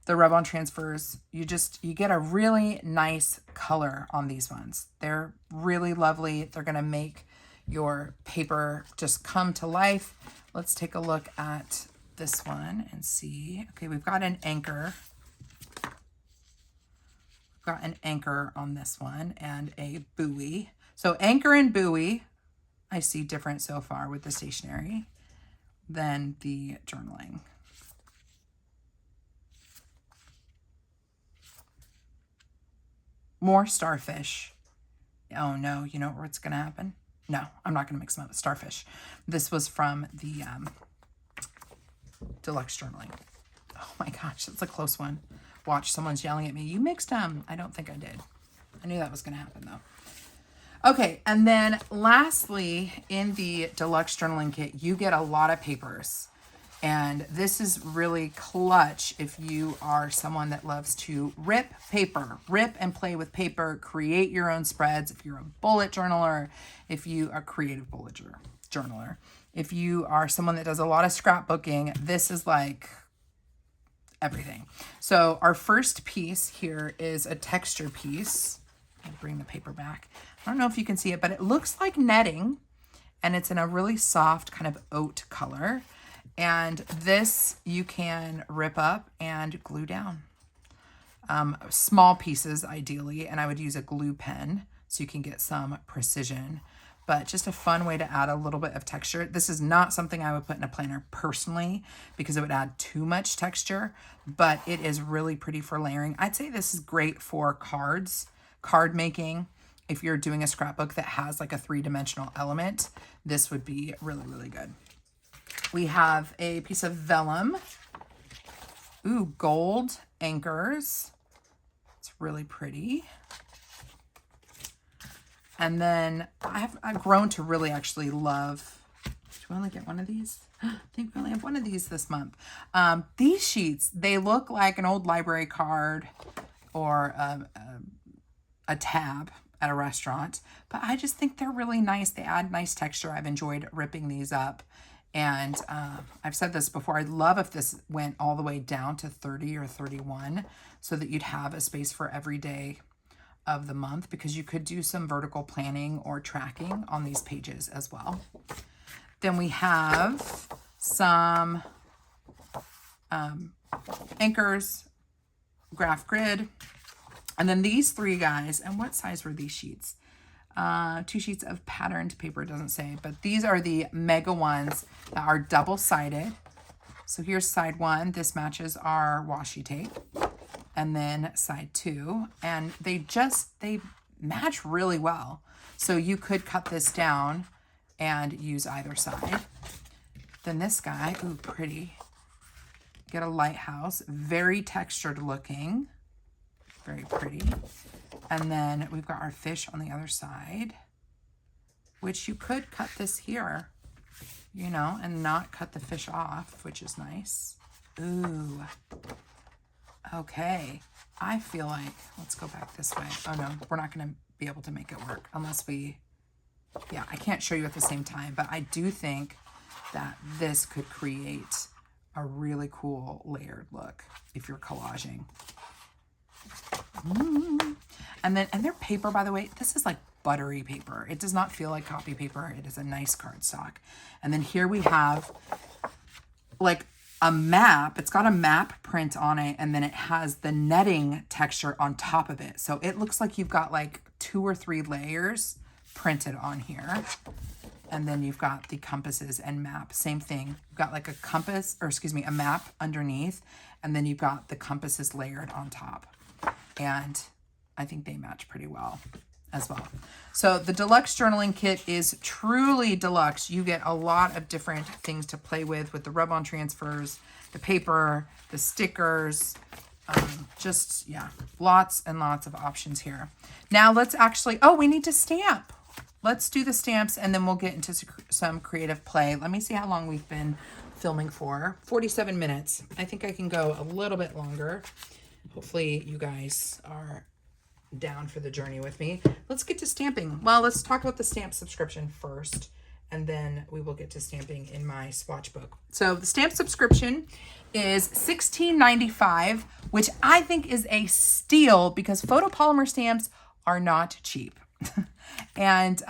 rub-on transfers, you get a really nice color on these ones. They're really lovely. They're going to make your paper just come to life. Let's take a look at this one and see. Okay, we've got an anchor. Got an anchor on this one and a buoy. So anchor and buoy, I see different so far with the stationery than the journaling. More starfish. Oh no, you know what's gonna happen? No, I'm not gonna mix them up with starfish. This was from the Deluxe Journaling. Oh my gosh, that's a close one. Watch, someone's yelling at me. You mixed them. I don't think I did. I knew that was going to happen though. Okay, and then lastly, in the Deluxe Journaling Kit, you get a lot of papers. And this is really clutch if you are someone that loves to rip paper, rip and play with paper, create your own spreads. If you're a bullet journaler, if you are a creative bullet journaler, if you are someone that does a lot of scrapbooking, this is like everything. So our first piece here is a texture piece. I'll bring the paper back. I don't know if you can see it, but it looks like netting, and it's in a really soft kind of oat color. And this you can rip up and glue down. Small pieces ideally, and I would use a glue pen so you can get some precision. But just a fun way to add a little bit of texture. This is not something I would put in a planner personally because it would add too much texture, but it is really pretty for layering. I'd say this is great for cards, card making. If you're doing a scrapbook that has like a 3-dimensional element, this would be really, really good. We have a piece of vellum. Ooh, gold anchors. It's really pretty. And then I've grown to really actually love we only get one of these? I think we only have one of these this month. These sheets, they look like an old library card or a tab at a restaurant, but I just think they're really nice. They add nice texture. I've enjoyed ripping these up. And I've said this before, I'd love if this went all the way down to 30 or 31 so that you'd have a space for every day of the month, because you could do some vertical planning or tracking on these pages as well. Then we have some anchors, graph grid, and then these three guys. And what size were these sheets? 2 sheets of patterned paper, it doesn't say, but these are the mega ones that are double-sided. So here's side 1. This matches our washi tape. And then side 2, and they match really well. So you could cut this down and use either side. Then this guy, ooh, pretty. Get a lighthouse, very textured looking, very pretty. And then we've got our fish on the other side, which you could cut this here, you know, and not cut the fish off, which is nice. Ooh. Okay, I feel like, let's go back this way. Oh no, we're not going to be able to make it work unless we, yeah, I can't show you at the same time, but I do think that this could create a really cool layered look if you're collaging. And their paper, by the way, this is like buttery paper. It does not feel like copy paper. It is a nice cardstock. And then here we have like a map. It's got a map print on it, and then it has the netting texture on top of it. So it looks like you've got like 2 or 3 layers printed on here. And then you've got the compasses and map. Same thing. You've got like a compass, or excuse me, a map underneath, and then you've got the compasses layered on top. And I think they match pretty well as well. So the Deluxe Journaling Kit is truly deluxe. You get a lot of different things to play with the rub-on transfers, the paper, the stickers, just, yeah, lots and lots of options here. Now let's actually, oh, we need to stamp. Let's do the stamps, and then we'll get into some creative play. Let me see how long we've been filming for. 47 minutes. I think I can go a little bit longer. Hopefully you guys are down for the journey with me. Let's get to stamping. Well, let's talk about the stamp subscription first, and then we will get to stamping in my swatch book. So the stamp subscription is $16.95, which I think is a steal because photopolymer stamps are not cheap. And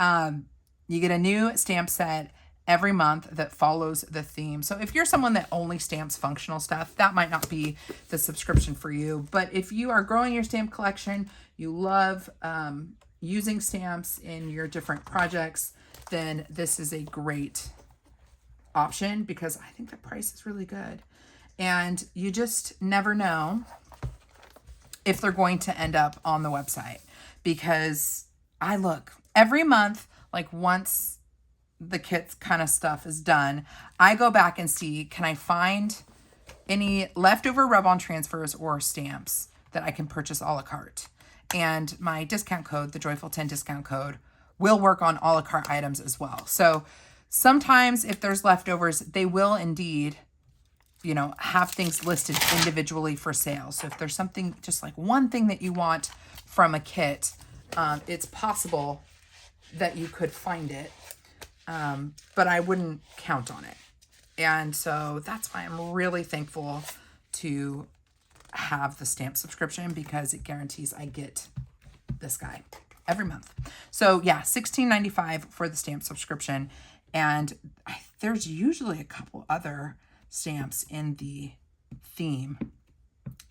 you get a new stamp set every month that follows the theme. So if you're someone that only stamps functional stuff, that might not be the subscription for you. But if you are growing your stamp collection, you love using stamps in your different projects, then this is a great option because I think the price is really good. And you just never know if they're going to end up on the website, because I look every month, like once the kit kind of stuff is done, I go back and see, can I find any leftover rub-on transfers or stamps that I can purchase a la carte? And my discount code, the Joyful 10 discount code, will work on a la carte items as well. So sometimes if there's leftovers, they will indeed, you know, have things listed individually for sale. So if there's something, just like one thing that you want from a kit, it's possible that you could find it, but I wouldn't count on it. And so that's why I'm really thankful to have the stamp subscription, because it guarantees I get this guy every month. So yeah, $16.95 for the stamp subscription. And there's usually a couple other stamps in the theme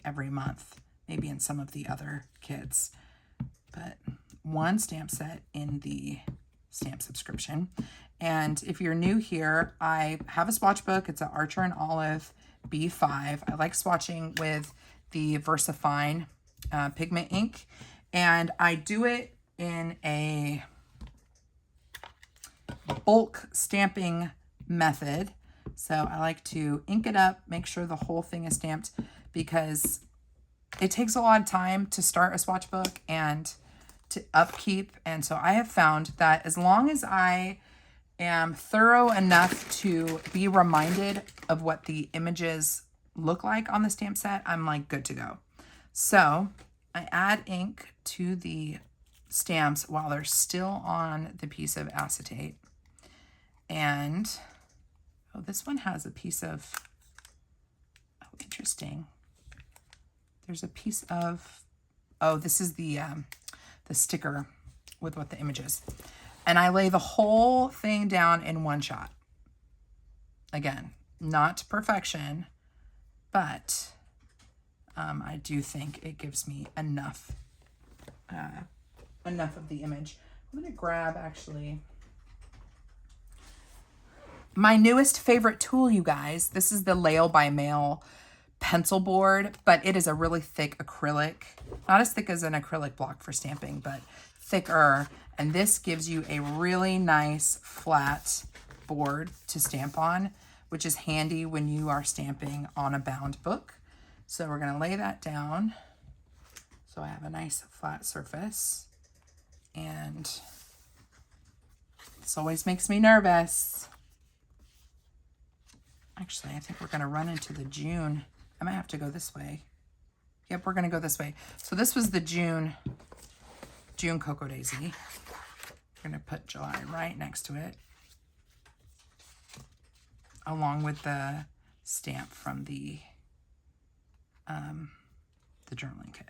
every month, maybe in some of the other kits, but one stamp set in the stamp subscription. And if you're new here, I have a swatch book. It's an Archer and Olive B5. I like swatching with the VersaFine pigment ink, and I do it in a bulk stamping method. So I like to ink it up, make sure the whole thing is stamped, because it takes a lot of time to start a swatch book and to upkeep. And so I have found that as long as I am thorough enough to be reminded of what the images look like on the stamp set, I'm like good to go. So I add ink to the stamps while they're still on the piece of acetate. And, oh, this one has a piece of, oh, interesting. There's a piece of, oh, this is the sticker with what the image is. And I lay the whole thing down in one shot. Again, not perfection, but I do think it gives me enough of the image. I'm going to grab, actually, my newest favorite tool, you guys. This is the Lail by Mail pencil board, but it is a really thick acrylic. Not as thick as an acrylic block for stamping, but thicker. And this gives you a really nice flat board to stamp on, which is handy when you are stamping on a bound book. So we're going to lay that down so I have a nice flat surface. And this always makes me nervous. Actually, I think we're going to run into the June. I might have to go this way. Yep, we're going to go this way. So this was the June Cocoa Daisy. We're going to put July right next to it, along with the stamp from the journaling kit.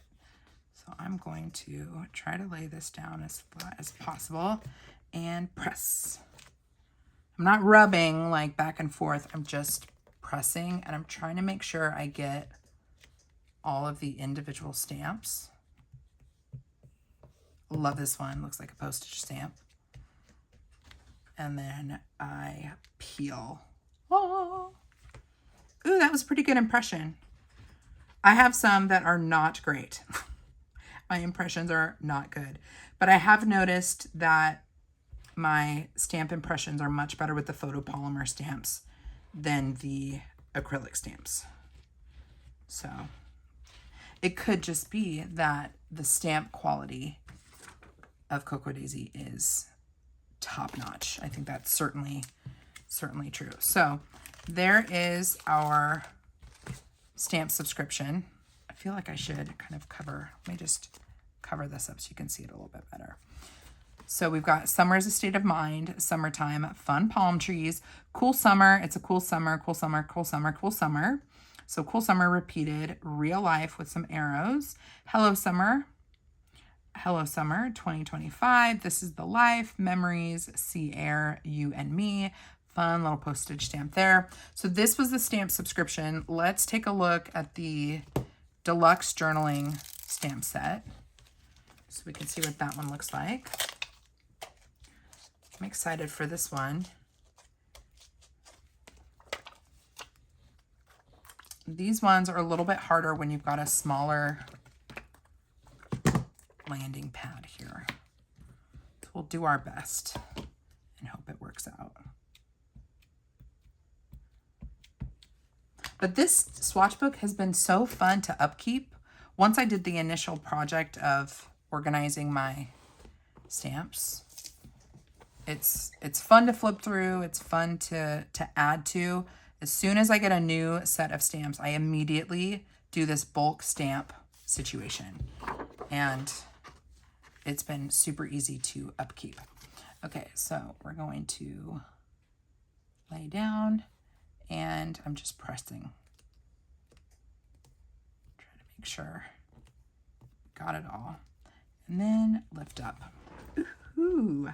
So I'm going to try to lay this down as flat as possible and press. I'm not rubbing like back and forth. I'm just pressing, and I'm trying to make sure I get all of the individual stamps. Love this one. Looks like a postage stamp. And then I peel. Oh. Ooh, that was a pretty good impression. I have some that are not great. My impressions are not good. But I have noticed that my stamp impressions are much better with the photopolymer stamps than the acrylic stamps. So it could just be that the stamp quality of Cocoa Daisy is top notch. I think that's certainly true. So there is our stamp subscription. I feel like I should kind of let me just cover this up so you can see it a little bit better. So we've got Summer is a State of Mind, Summertime, Fun Palm Trees, Cool Summer, It's a Cool Summer, Cool Summer, Cool Summer, Cool Summer. So Cool Summer repeated, Real Life with some arrows, Hello Summer 2025, This is the Life, Memories, Sea Air, You and Me. Fun little postage stamp there. So this was the stamp subscription. Let's take a look at the Deluxe Journaling stamp set so we can see what that one looks like. I'm excited for this one. These ones are a little bit harder when you've got a smaller landing pad here. So we'll do our best and hope it works out. But this swatch book has been so fun to upkeep. Once I did the initial project of organizing my stamps, it's fun to flip through. It's fun to add to. As soon as I get a new set of stamps, I immediately do this bulk stamp situation. And it's been super easy to upkeep. Okay, so we're going to lay down. And I'm just pressing. Try to make sure got it all. And then lift up. Ooh,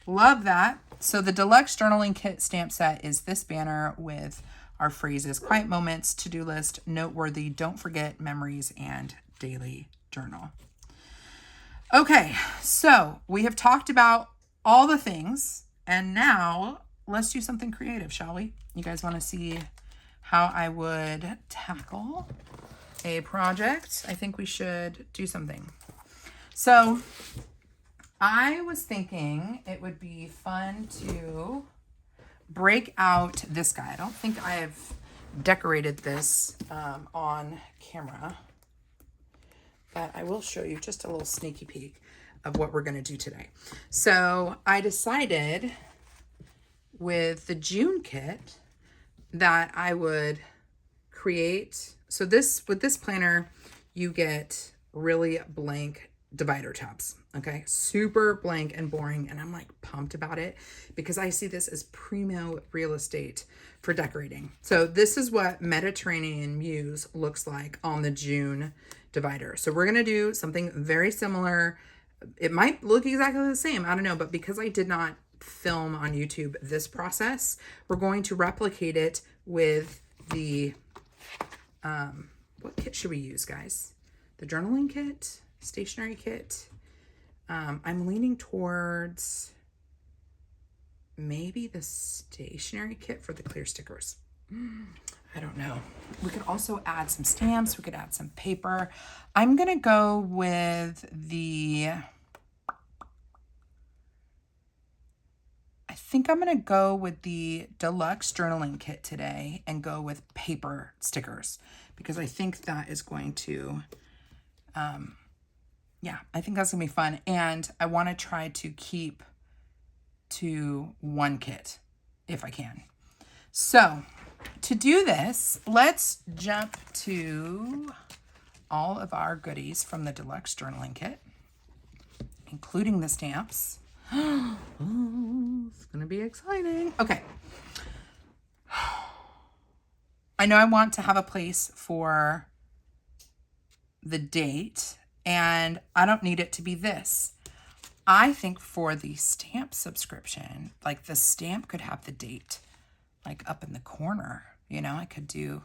love that. So the Deluxe Journaling Kit stamp set is this banner with our phrases: quiet moments, to-do list, noteworthy, don't forget, memories, and daily journal. Okay, so we have talked about all the things, and now let's do something creative, shall we? You guys want to see how I would tackle a project? I think we should do something. So I was thinking it would be fun to break out this guy. I don't think I've decorated this on camera, but I will show you just a little sneaky peek of what we're going to do today. So I decided with the June kit that I would create. So this, with this planner, you get really blank divider tabs. Okay, super blank and boring, and I'm like pumped about it because I see this as primo real estate for decorating. So this is what Mediterranean Muse looks like on the June divider. So we're gonna do something very similar. It might look exactly the same, I don't know, but because I did not film on YouTube this process, we're going to replicate it with the what kit should we use, guys? The journaling kit, stationery kit. I'm leaning towards maybe the stationery kit for the clear stickers. I don't know. We could also add some stamps. We could add some paper. I'm going to go with the, I think I'm going to go with the Deluxe Journaling Kit today and go with paper stickers because I think that is going to, yeah, I think that's gonna be fun. And I want to try to keep to one kit if I can. So to do this, let's jump to all of our goodies from the Deluxe Journaling Kit, including the stamps. Oh, it's gonna be exciting. Okay. I know I want to have a place for the date, and I don't need it to be this. I think for the stamp subscription, like the stamp could have the date like up in the corner. You know, I could do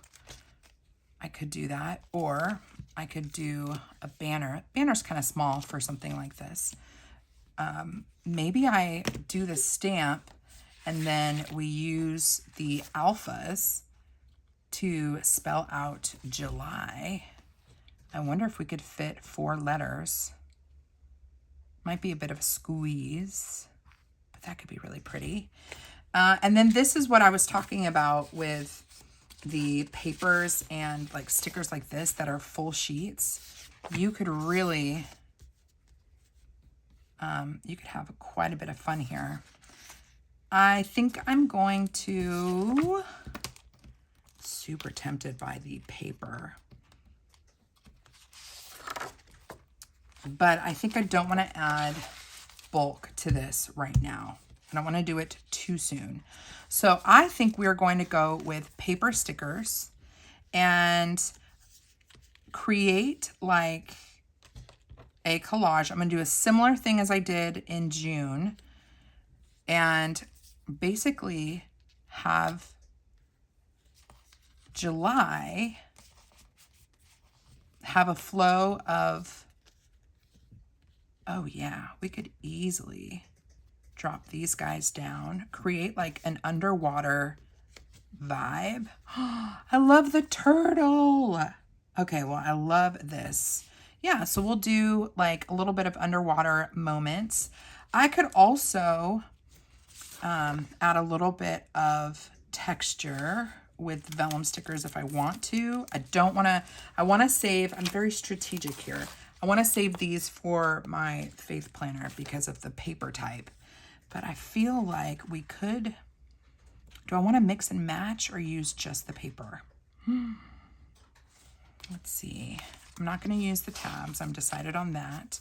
that, or I could do a banner. Banner's kind of small for something like this. Maybe I do the stamp and then we use the alphas to spell out July. I wonder if we could fit 4 letters. Might be a bit of a squeeze, but that could be really pretty. And then this is what I was talking about with the papers and like stickers like this that are full sheets. You could really, you could have quite a bit of fun here. I think I'm going to, super tempted by the paper, but I think I don't want to add bulk to this right now. I don't want to do it too soon. So I think we're going to go with paper stickers and create like a collage. I'm going to do a similar thing as I did in June and basically have July have a flow of, oh yeah, we could easily drop these guys down, create like an underwater vibe. I love the turtle. Okay, well, I love this. Yeah, so we'll do like a little bit of underwater moments. I could also add a little bit of texture with vellum stickers if I want to. I want to save, I'm very strategic here. I want to save these for my faith planner because of the paper type. But I feel like we could, do I want to mix and match or use just the paper? Let's see. I'm not going to use the tabs. I'm decided on that.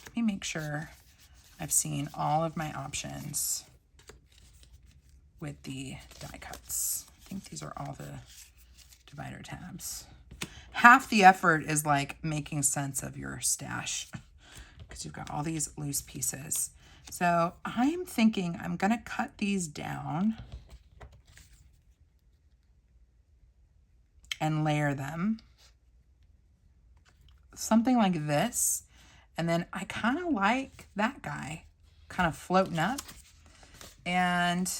Let me make sure I've seen all of my options with the die cuts. I think these are all the divider tabs. Half the effort is like making sense of your stash because you've got all these loose pieces. So I'm thinking I'm going to cut these down and layer them. Something like this. And then I kind of like that guy kind of floating up. And,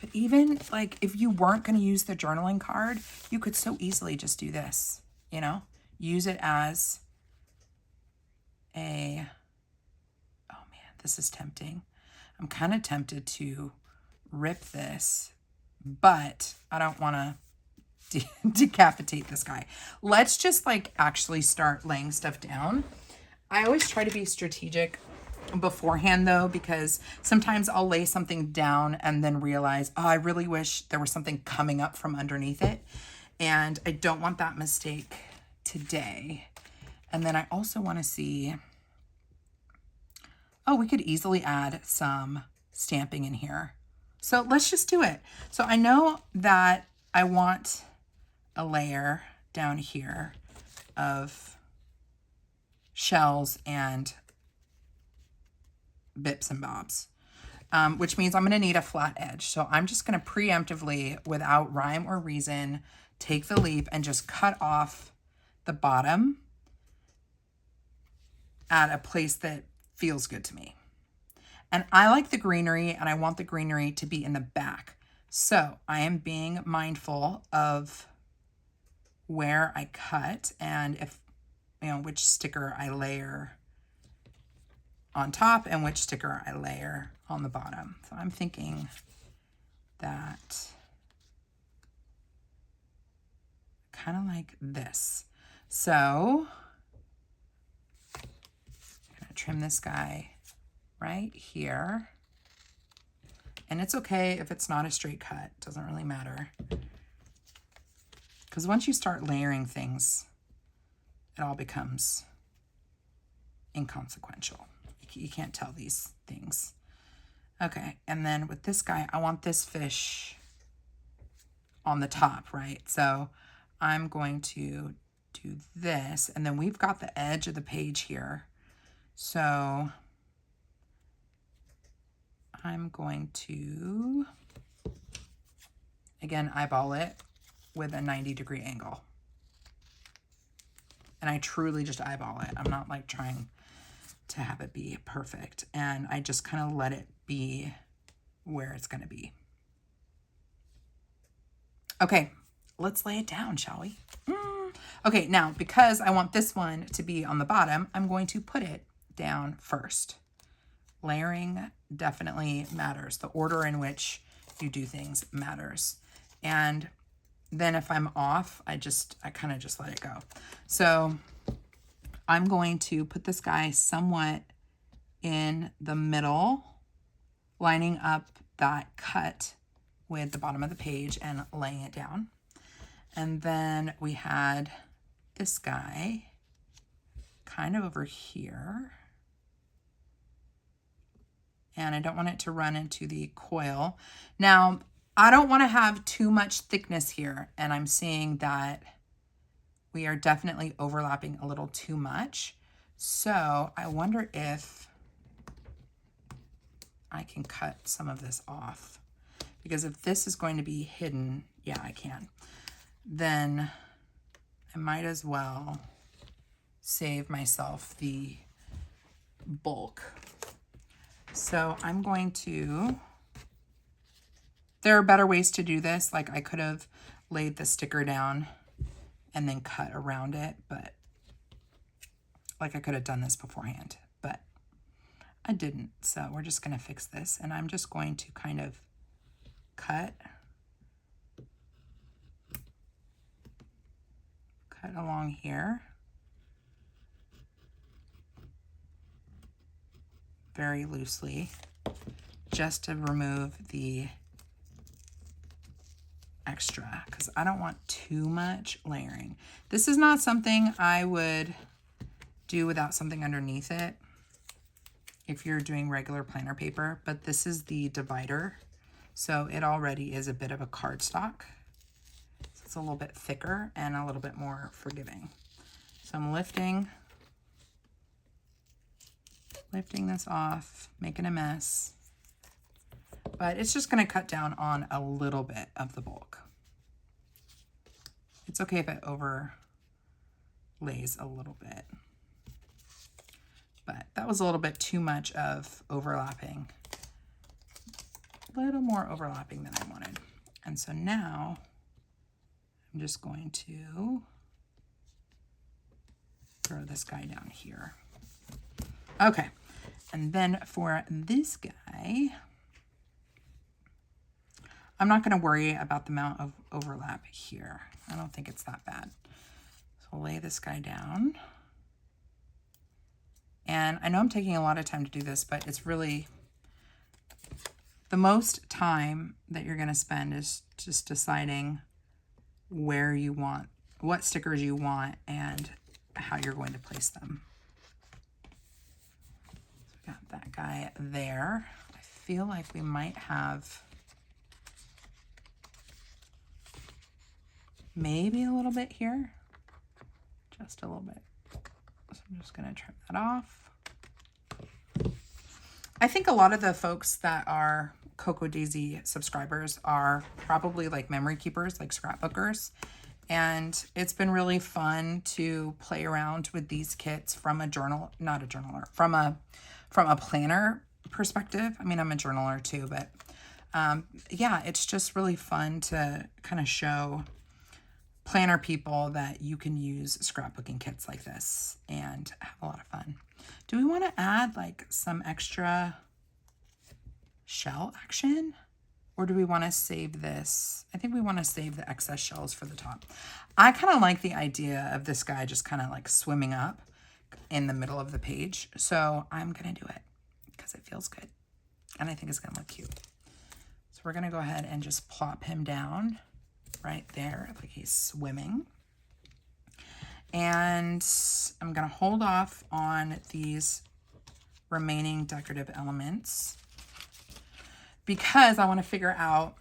but even like if you weren't going to use the journaling card, you could so easily just do this, you know, use it as a, oh man, this is tempting. I'm kind of tempted to rip this, but I don't want to decapitate this guy. Let's just like actually start laying stuff down. I always try to be strategic beforehand though, because sometimes I'll lay something down and then realize, oh, I really wish there was something coming up from underneath it. And I don't want that mistake today. And then I also want to see, oh, we could easily add some stamping in here. So let's just do it. So I know that I want a layer down here of shells and bips and bobs, which means I'm going to need a flat edge. So I'm just going to preemptively, without rhyme or reason, take the leap and just cut off the bottom at a place that feels good to me. And I like the greenery, and I want the greenery to be in the back. So I am being mindful of where I cut and if, which sticker I layer on top and which sticker I layer on the bottom. So I'm thinking that kind of like this. So I'm gonna trim this guy right here. And it's okay if it's not a straight cut, it doesn't really matter. Because once you start layering things, it all becomes inconsequential. You can't tell these things. Okay, and then with this guy, I want this fish on the top, right? So I'm going to do this, and then we've got the edge of the page here. So I'm going to, again, eyeball it with a 90-degree angle. And I truly just eyeball it. I'm not like trying to have it be perfect. And I just kind of let it be where it's going to be. Okay, let's lay it down, shall we? Okay, now because I want this one to be on the bottom, I'm going to put it down first. Layering definitely matters. The order in which you do things matters. And then if I'm off, I kind of just let it go. So I'm going to put this guy somewhat in the middle, lining up that cut with the bottom of the page and laying it down. And then we had this guy kind of over here. And I don't want it to run into the coil. Now, I don't want to have too much thickness here. And I'm seeing that we are definitely overlapping a little too much. So I wonder if I can cut some of this off. Because if this is going to be hidden, yeah, I can. Then I might as well save myself the bulk. So I'm going to, there are better ways to do this. Like I could have laid the sticker down and then cut around it, but like I could have done this beforehand, but I didn't. So we're just going to fix this, and I'm just going to kind of cut along here very loosely, just to remove the extra, because I don't want too much layering. This is not something I would do without something underneath it if you're doing regular planner paper, but this is the divider, so it already is a bit of a cardstock. So it's a little bit thicker and a little bit more forgiving. So I'm lifting this off, making a mess, but it's just going to cut down on a little bit of the bulk. It's okay if it overlays a little bit, but that was a little bit too much of overlapping, a little more overlapping than I wanted. And so now I'm just going to throw this guy down here. Okay, and then for this guy, I'm not going to worry about the amount of overlap here. I don't think it's that bad. So I'll lay this guy down. And I know I'm taking a lot of time to do this, but it's really the most time that you're going to spend is just deciding where you want, what stickers you want, and how you're going to place them. So we got that guy there. I feel like we might have maybe a little bit here, just a little bit. So I'm just going to trim that off. I think a lot of the folks that are Cocoa Daisy subscribers are probably like memory keepers, like scrapbookers. And it's been really fun to play around with these kits from a journal, not a journaler, from a planner perspective. I mean, I'm a journaler too, but yeah, it's just really fun to kind of show planner people that you can use scrapbooking kits like this and have a lot of fun. Do we want to add like some extra shell action, or do we want to save this? I think we want to save the excess shells for the top. I kind of like the idea of this guy just kind of like swimming up in the middle of the page. So I'm going to do it because it feels good and I think it's going to look cute. So we're going to go ahead and just plop him down right there like he's swimming. And I'm going to hold off on these remaining decorative elements because I want to figure out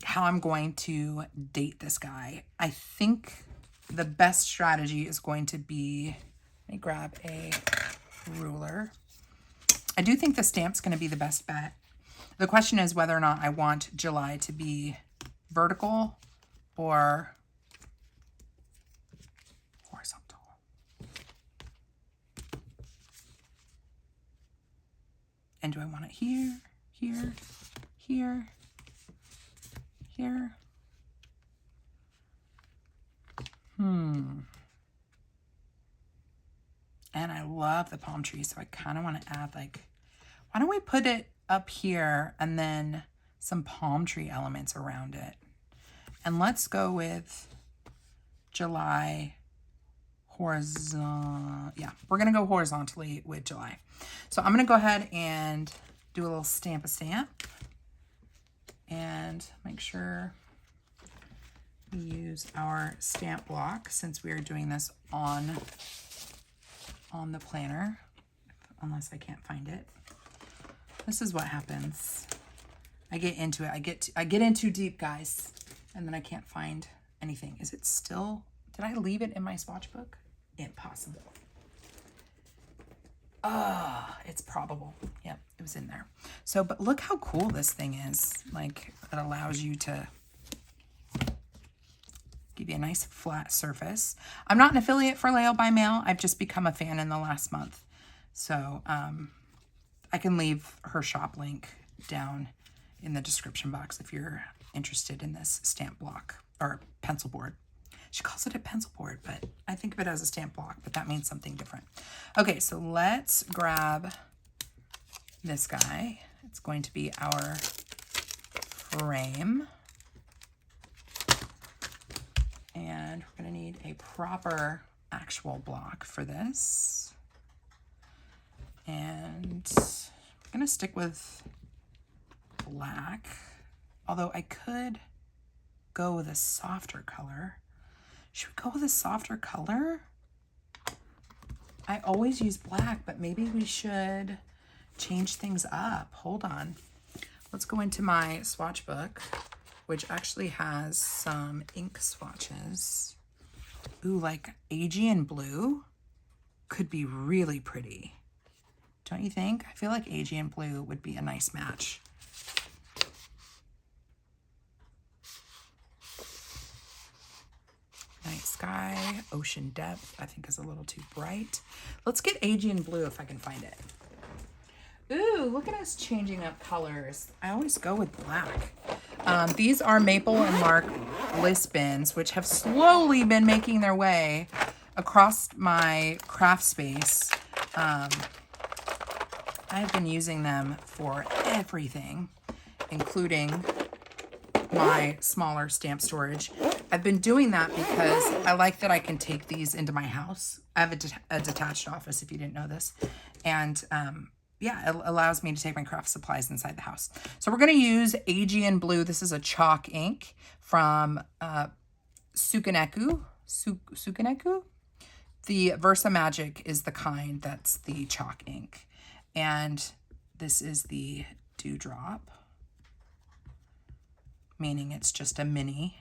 how I'm going to date this guy. I think the best strategy is going to be, let me grab a ruler. I do think the stamp's going to be the best bet. The question is whether or not I want July to be vertical or horizontal. And do I want it here, here, here, here? And I love the palm tree, so I kind of want to add like, why don't we put it up here and then some palm tree elements around it? And let's go with July horizontal. Yeah, we're going to go horizontally with July. So I'm going to go ahead and do a little stamp a stamp and make sure we use our stamp block since we are doing this on the planner, unless I can't find it. This is what happens. I get into it. I get in too deep, guys, and then I can't find anything. Is it still, did I leave it in my swatch book? Impossible. It's probable. Yep, it was in there. So, but look how cool this thing is. Like, it allows you to give you a nice flat surface. I'm not an affiliate for Layout by Mail. I've just become a fan in the last month. So I can leave her shop link down in the description box if you're interested in this stamp block or pencil board. She calls it a pencil board, but I think of it as a stamp block, but that means something different. Okay, so let's grab this guy. It's going to be our frame. And we're going to need a proper actual block for this. And we're going to stick with black, although I could go with a softer color. Should we go with a softer color? I always use black, but maybe we should change things up. Hold on. Let's go into my swatch book, which actually has some ink swatches. Ooh, like Aegean blue could be really pretty. Don't you think? I feel like Aegean blue would be a nice match. Night sky, ocean depth, I think is a little too bright. Let's get Aegean blue if I can find it. Ooh, look at us changing up colors. I always go with black. These are Maple and Mark list bins, which have slowly been making their way across my craft space. I've been using them for everything, including my smaller stamp storage. I've been doing that because I like that I can take these into my house. I have a detached office, if you didn't know this. And yeah, it allows me to take my craft supplies inside the house. So we're going to use Aegean Blue. This is a chalk ink from Sukaneku. Sukaneku? The Versa Magic is the kind that's the chalk ink. And this is the Dewdrop, meaning it's just a mini.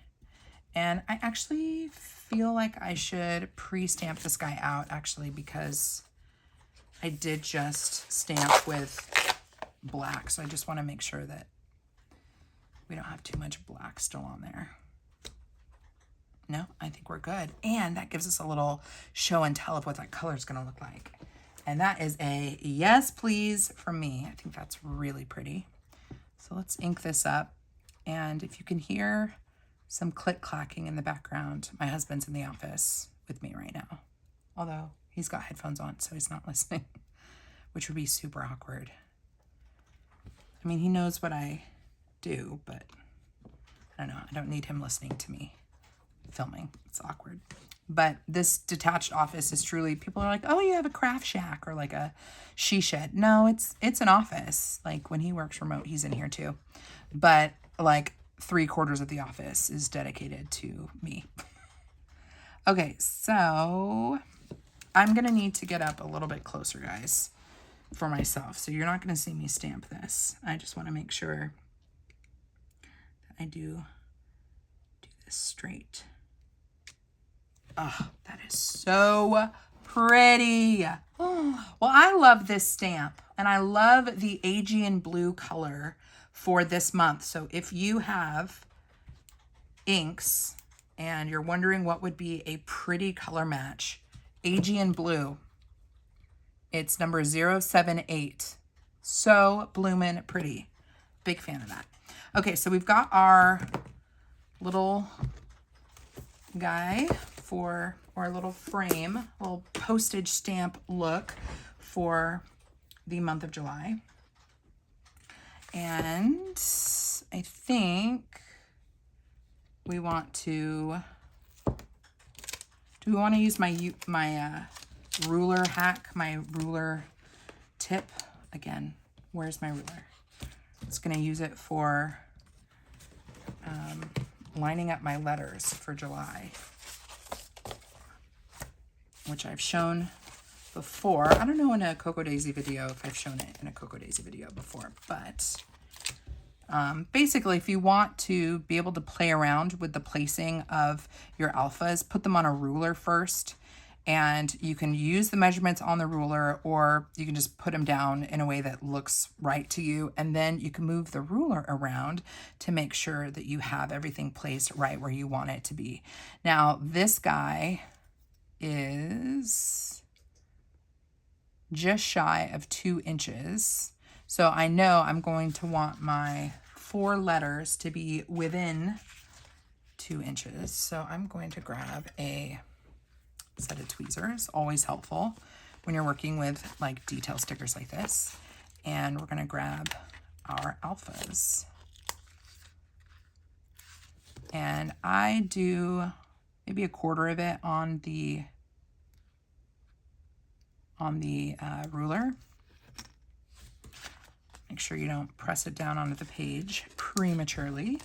And I actually feel like I should pre-stamp this guy out, actually, because I did just stamp with black. So I just want to make sure that we don't have too much black still on there. No, I think we're good. And that gives us a little show and tell of what that color is going to look like. And that is a yes, please from me. I think that's really pretty. So let's ink this up. And if you can hear some click-clacking in the background, my husband's in the office with me right now. Although he's got headphones on, so he's not listening, which would be super awkward. I mean, he knows what I do, but I don't know. I don't need him listening to me filming. It's awkward. But this detached office is truly, people are like, oh, you have a craft shack or like a she shed. No, it's an office. Like when he works remote, he's in here too. But like 3/4 of the office is dedicated to me. Okay, so I'm going to need to get up a little bit closer, guys, for myself. So you're not going to see me stamp this. I just want to make sure that I do this straight. Oh, that is so pretty. Oh, well, I love this stamp, and I love the Aegean Blue color for this month. So if you have inks and you're wondering what would be a pretty color match, Aegean Blue, it's number 078. So bloomin' pretty. Big fan of that. Okay, so we've got our little guy for our little frame, little postage stamp look for the month of July. And I think we want to, do we want to use my ruler hack, my ruler tip? Again, where's my ruler? It's going to use it for lining up my letters for July, which I've shown before. I don't know in a Cocoa Daisy video if I've shown it in a Cocoa Daisy video before, but basically if you want to be able to play around with the placing of your alphas, put them on a ruler first, and you can use the measurements on the ruler, or you can just put them down in a way that looks right to you, and then you can move the ruler around to make sure that you have everything placed right where you want it to be. Now this guy is just shy of 2 inches. So I know I'm going to want my 4 letters to be within 2 inches. So I'm going to grab a set of tweezers, always helpful when you're working with like detail stickers like this. And we're going to grab our alphas. And I do maybe 1/4 of it on the ruler. Make sure you don't press it down onto the page prematurely.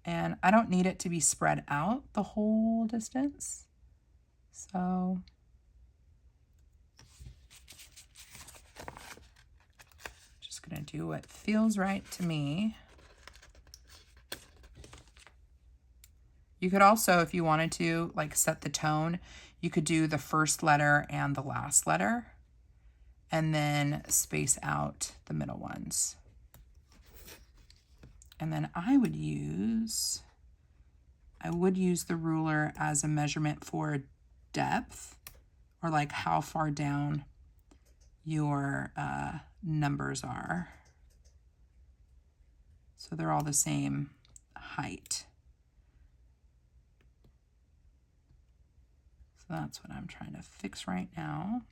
And I don't need it to be spread out the whole distance. So just gonna do what feels right to me. You could also, if you wanted to, like set the tone, you could do the first letter and the last letter, and then space out the middle ones. And then I would use the ruler as a measurement for depth, or like how far down your numbers are. So they're all the same height. So that's what I'm trying to fix right now.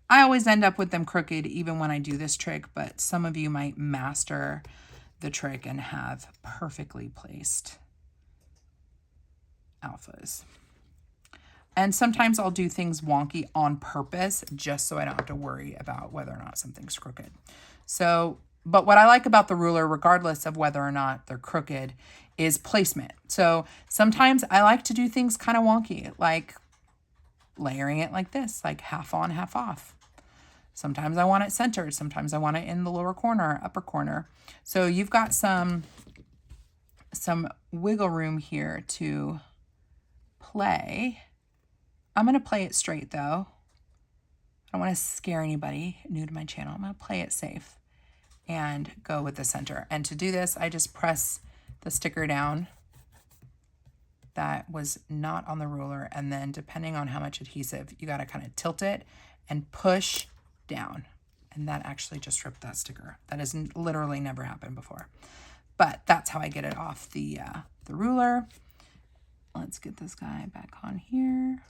I always end up with them crooked even when I do this trick, but some of you might master the trick and have perfectly placed alphas. And sometimes I'll do things wonky on purpose just so I don't have to worry about whether or not something's crooked. So, but what I like about the ruler, regardless of whether or not they're crooked, is placement. So sometimes I like to do things kind of wonky, like layering it like this, like half on, half off. Sometimes I want it centered. Sometimes I want it in the lower corner, upper corner. So you've got some wiggle room here to play. I'm going to play it straight though. I don't want to scare anybody new to my channel. I'm going to play it safe and go with the center. And to do this, I just press the sticker down that was not on the ruler. And then depending on how much adhesive, you got to kind of tilt it and push down. And that actually just ripped that sticker. That has literally never happened before. But that's how I get it off the ruler. Let's get this guy back on here.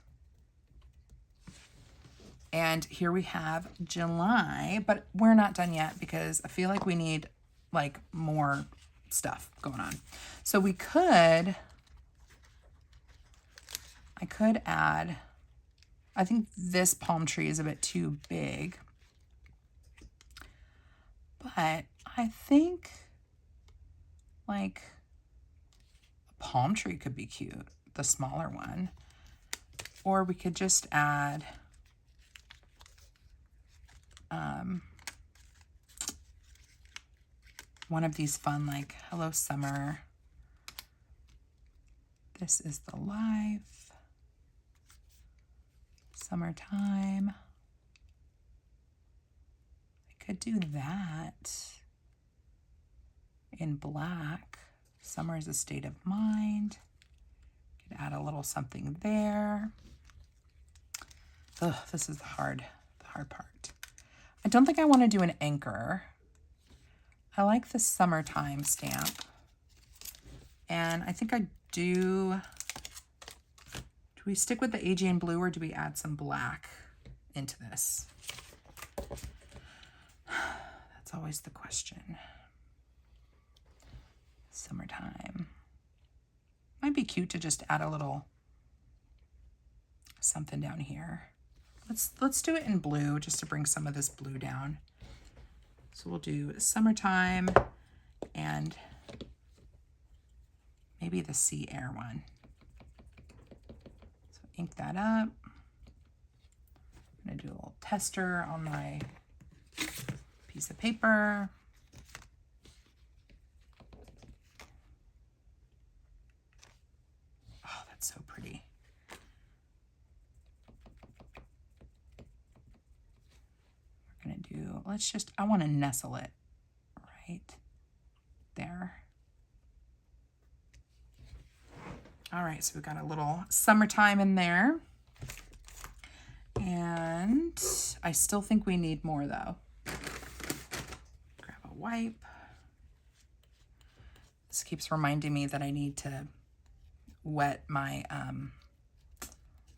And here we have July, but we're not done yet because I feel like we need like more stuff going on. So I could add, I think this palm tree is a bit too big, but I think like a palm tree could be cute, the smaller one, or we could just add one of these fun, like, hello summer. This is the life. Summertime. I could do that in black. Summer is a state of mind. Could add a little something there. Ugh, this is the hard part. I don't think I want to do an anchor. I like the summertime stamp. And I think I do we stick with the Aegean blue or do we add some black into this? That's always the question. Summertime. Might be cute to just add a little something down here. Let's do it in blue just to bring some of this blue down. So we'll do summertime and maybe the sea air one. So ink that up. I'm gonna do a little tester on my piece of paper. Oh, that's so pretty. We're gonna do, I want to nestle it right there. All right, so we've got a little summertime in there. And I still think we need more though. Grab a wipe. This keeps reminding me that I need to wet my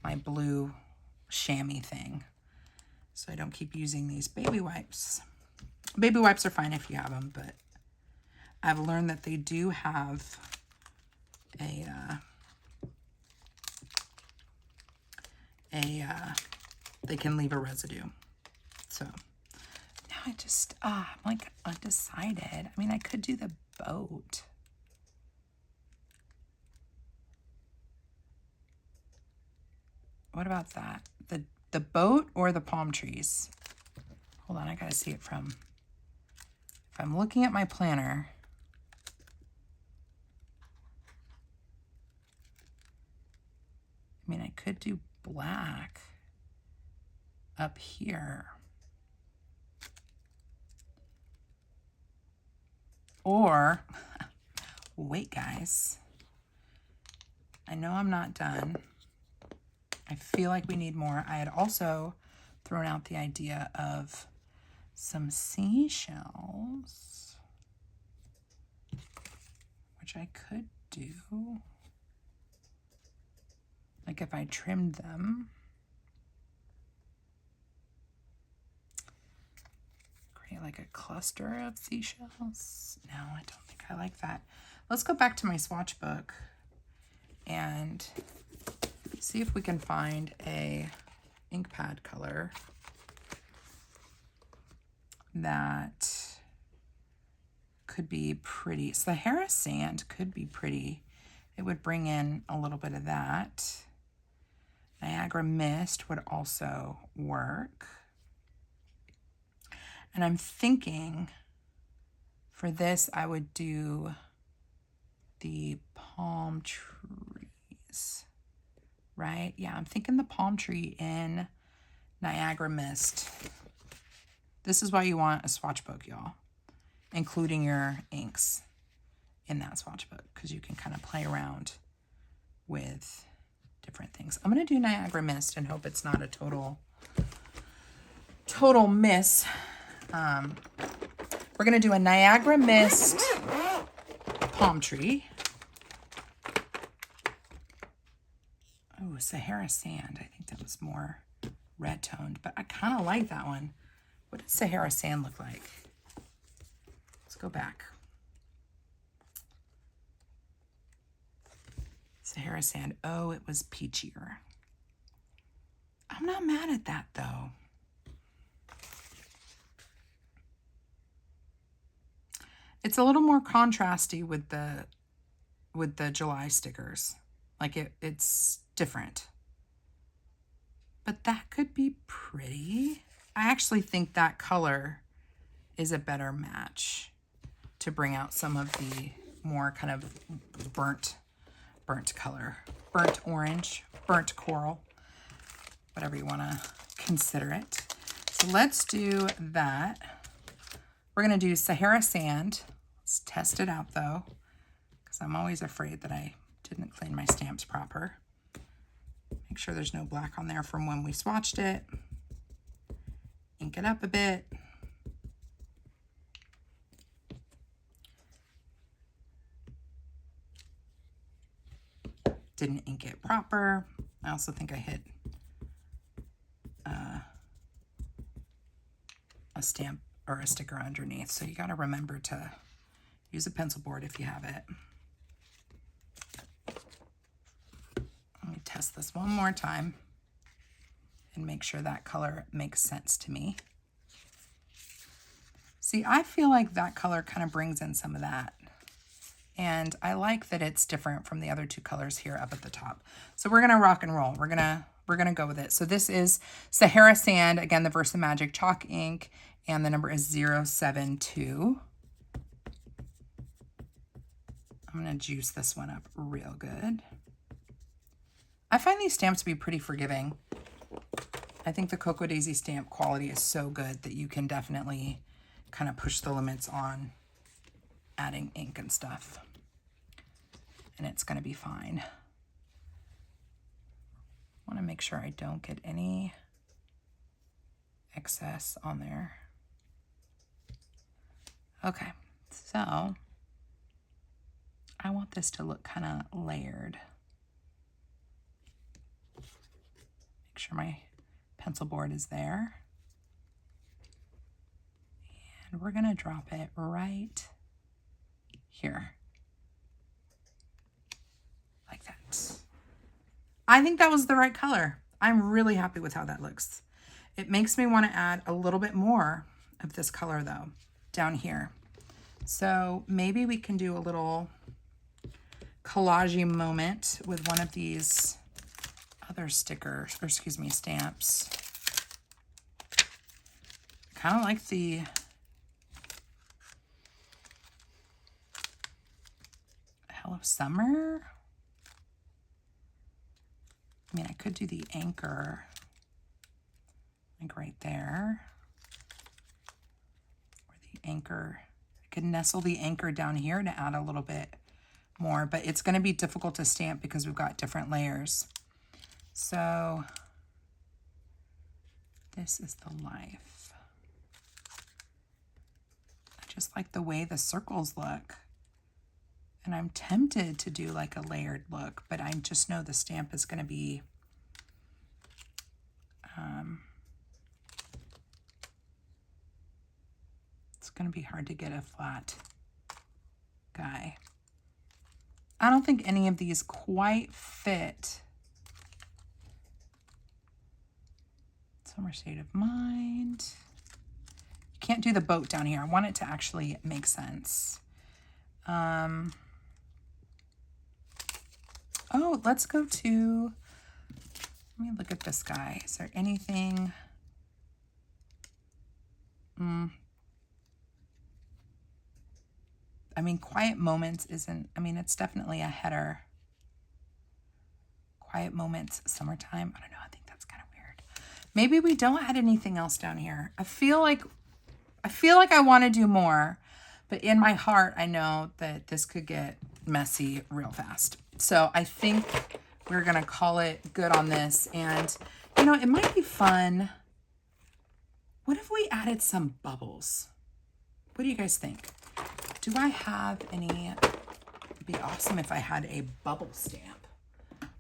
my blue chamois thing so I don't keep using these baby wipes. Baby wipes are fine if you have them, but I've learned that they do have they can leave a residue. So now I'm like undecided. I mean, I could do the boat. What about that? The boat or the palm trees? Hold on, I gotta see it from, if I'm looking at my planner, I mean, I could do black up here. Or, wait guys, I know I'm not done. I feel like we need more. I had also thrown out the idea of some seashells, which I could do. Like if I trimmed them. Maybe like a cluster of seashells. No, I don't think I like that. Let's go back to my swatch book and see if we can find a ink pad color that could be pretty. Sahara Sand could be pretty. It would bring in a little bit of that. Niagara Mist would also work. And I'm thinking for this, I would do the palm trees, right? Yeah, I'm thinking the palm tree in Niagara Mist. This is why you want a swatch book, y'all, including your inks in that swatch book, because you can kind of play around with different things. I'm going to do Niagara Mist and hope it's not a total miss. We're going to do a Niagara Mist palm tree. Oh, Sahara Sand. I think that was more red toned, but I kind of like that one. What does Sahara Sand look like? Let's go back. Sahara Sand. Oh, it was peachier. I'm not mad at that though. It's a little more contrasty with the July stickers. Like it's different. But that could be pretty. I actually think that color is a better match to bring out some of the more kind of burnt color, burnt orange, burnt coral, whatever you want to consider it. So let's do that. We're going to do Sahara Sand. Let's test it out though, because I'm always afraid that I didn't clean my stamps proper. Make sure there's no black on there from when we swatched it. Ink it up a bit. Didn't ink it proper. I also think I hit a stamp or a sticker underneath. So you got to remember to use a pencil board if you have it. Let me test this one more time and make sure that color makes sense to me. See, I feel like that color kind of brings in some of that. And I like that it's different from the other two colors here up at the top. So we're going to rock and roll. We're going to go with it. So this is Sahara Sand, again, the Versamagic chalk ink, and the number is 072. I'm going to juice this one up real good. I find these stamps to be pretty forgiving. I think the Cocoa Daisy stamp quality is so good that you can definitely kind of push the limits on adding ink and stuff. And it's going to be fine. I want to make sure I don't get any excess on there. Okay, so I want this to look kind of layered. Make sure my pencil board is there. And we're going to drop it right here. Like that. I think that was the right color. I'm really happy with how that looks. It makes me want to add a little bit more of this color though, down here. So maybe we can do a little collage-y moment with one of these other stickers, or excuse me, stamps. Kind of like the Hello Summer. I mean, I could do the anchor, like right there. Or the anchor. I could nestle the anchor down here to add a little bit more, but it's going to be difficult to stamp because we've got different layers. So this is the life. I just like the way the circles look. And I'm tempted to do like a layered look, but I just know the stamp is going to be It's going to be hard to get a flat guy. I don't think any of these quite fit. Summer state of mind. You can't do the boat down here. I want it to actually make sense. Oh, let's go to, let me look at this guy. Is there anything? I mean, Quiet Moments isn't, I mean, it's definitely a header. Quiet Moments, Summertime. I don't know. I think that's kind of weird. Maybe we don't add anything else down here. I feel like I want to do more, but in my heart, I know that this could get messy real fast. So I think we're going to call it good on this. And, you know, it might be fun. What if we added some bubbles? What do you guys think? Do I have any? It'd be awesome if I had a bubble stamp.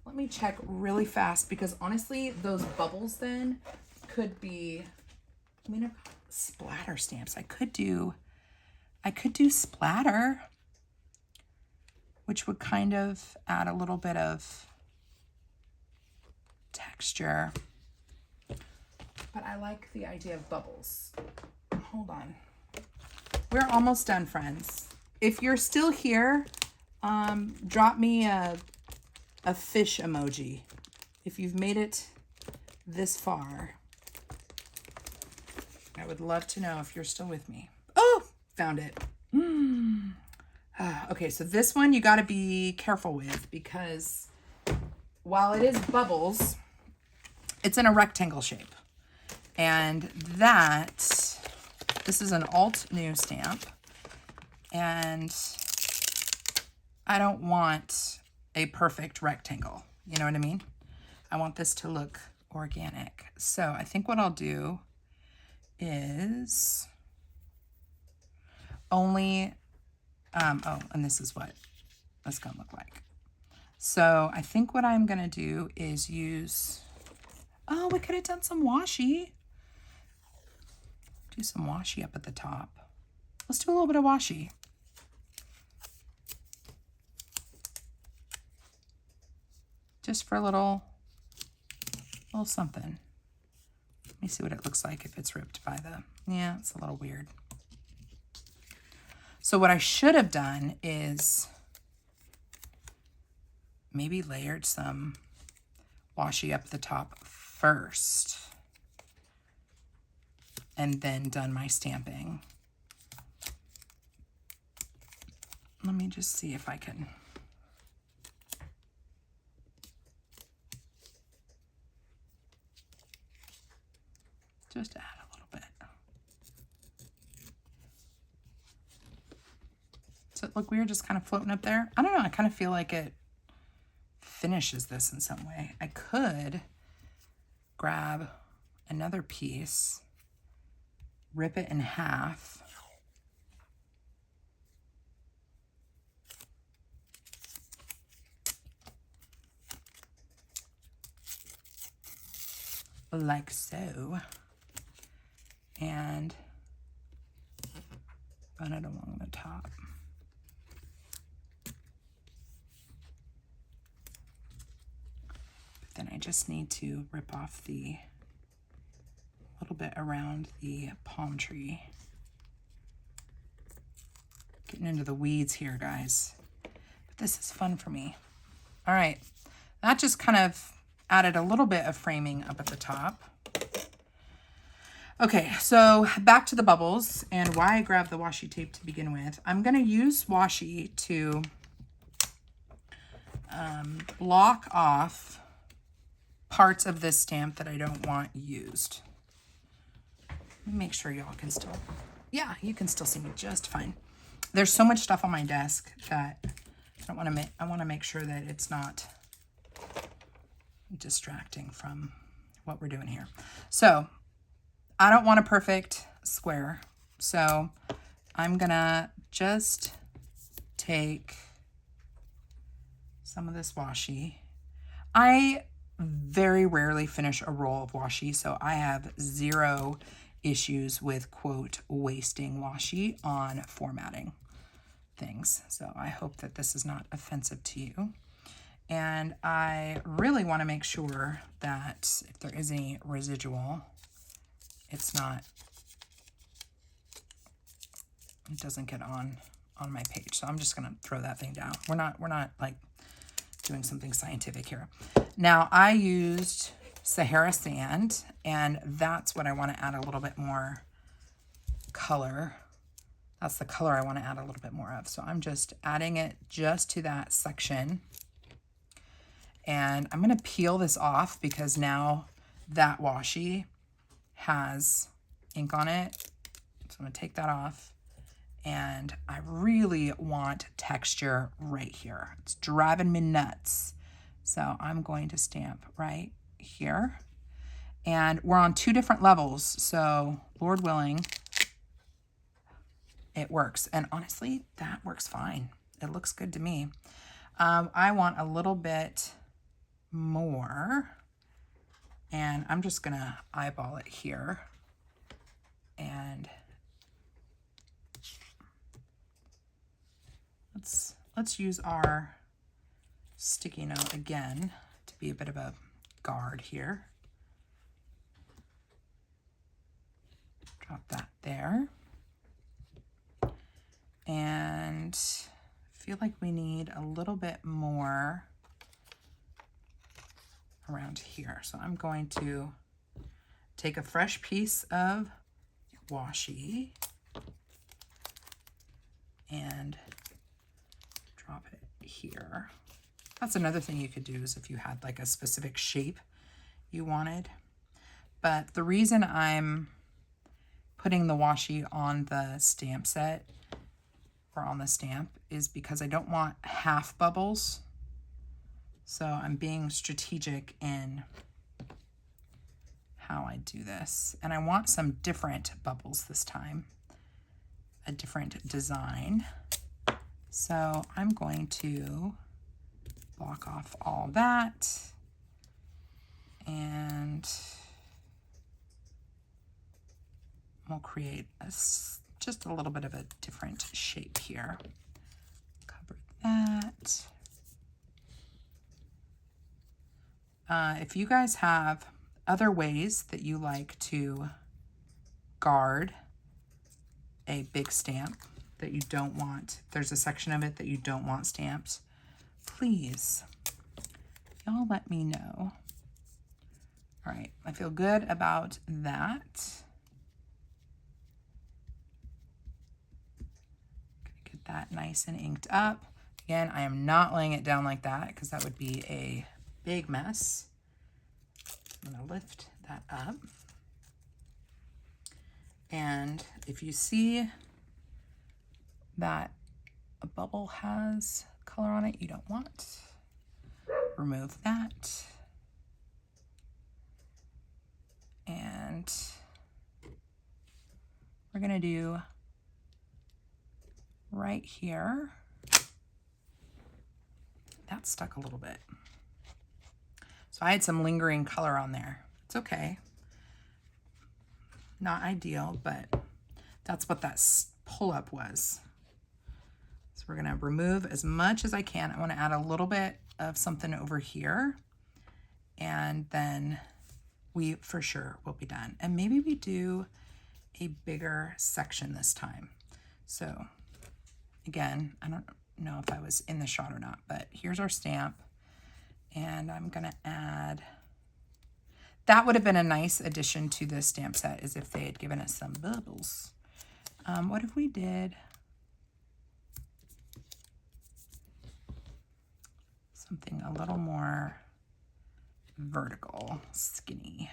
Let me check really fast because honestly, those bubbles then could be, I mean, I've got splatter stamps. I could do splatter, which would kind of add a little bit of texture. But I like the idea of bubbles. Hold on. We're almost done, friends. If you're still here, drop me a fish emoji. If you've made it this far, I would love to know if you're still with me. Oh, found it. Okay, so this one you got to be careful with because while it is bubbles, it's in a rectangle shape. And this is an alt new stamp. And I don't want a perfect rectangle. You know what I mean? I want this to look organic. So I think what I'll do is only, oh, and this is what that's gonna look like. So I think what I'm gonna do is use, oh, we could have done some washi. Do some washi up at the top. Let's do a little bit of washi. Just for a little something. Let me see what it looks like if it's ripped by the, yeah, it's a little weird. So what I should have done is maybe layered some washi up the top first and then done my stamping. Let me just see if I can. Just add a little bit. Does it look weird just kind of floating up there? I don't know. I kind of feel like it finishes this in some way. I could grab another piece, rip it in half, like so, and run it along the top. But then I just need to rip off the little bit around the palm tree. Getting into the weeds here, guys. But this is fun for me. All right, that just kind of added a little bit of framing up at the top. Okay, so back to the bubbles and why I grabbed the washi tape to begin with. I'm gonna use washi to block off parts of this stamp that I don't want used. Let me make sure y'all can still, yeah, you can still see me just fine. There's so much stuff on my desk that I want to make sure that it's not distracting from what we're doing here. So I don't want a perfect square. So I'm gonna just take some of this washi. I very rarely finish a roll of washi, so I have zero issues with, quote, wasting washi on formatting things. So I hope that this is not offensive to you. And I really want to make sure that if there is any residual, it doesn't get on my page. So I'm just going to throw that thing down. We're not like doing something scientific here. Now I used Sahara sand, and that's what I want to add a little bit more color. That's the color I want to add a little bit more of. So I'm just adding it just to that section. And I'm going to peel this off because now that washi has ink on it. So I'm going to take that off. And I really want texture right here. It's driving me nuts. So I'm going to stamp right here. And we're on 2 different levels. So Lord willing, it works. And honestly, that works fine. It looks good to me. I want a little bit more. And I'm just going to eyeball it here. And let's use our sticky note again to be a bit of a guard here. Drop that there. And I feel like we need a little bit more around here. So I'm going to take a fresh piece of washi and drop it here. That's another thing you could do is if you had like a specific shape you wanted. But the reason I'm putting the washi on the stamp set or on the stamp is because I don't want half bubbles. So I'm being strategic in how I do this. And I want some different bubbles this time, a different design. So I'm going to block off all that and we'll create just a little bit of a different shape here. Cover that. If you guys have other ways that you like to guard a big stamp that you don't want, if there's a section of it that you don't want stamped, please, y'all let me know. All right, I feel good about that. Get that nice and inked up. Again, I am not laying it down like that because that would be a big mess. I'm going to lift that up. And if you see that a bubble has color on it you don't want, remove that. And we're going to do right here. That stuck a little bit. So I had some lingering color on there. It's okay. Not ideal, but that's what that pull-up was. So we're gonna remove as much as I can. I wanna add a little bit of something over here, and then we for sure will be done. And maybe we do a bigger section this time. So again, I don't know if I was in the shot or not, but here's our stamp. And I'm gonna add, that would have been a nice addition to this stamp set, is if they had given us some bubbles. What if we did something a little more vertical, skinny?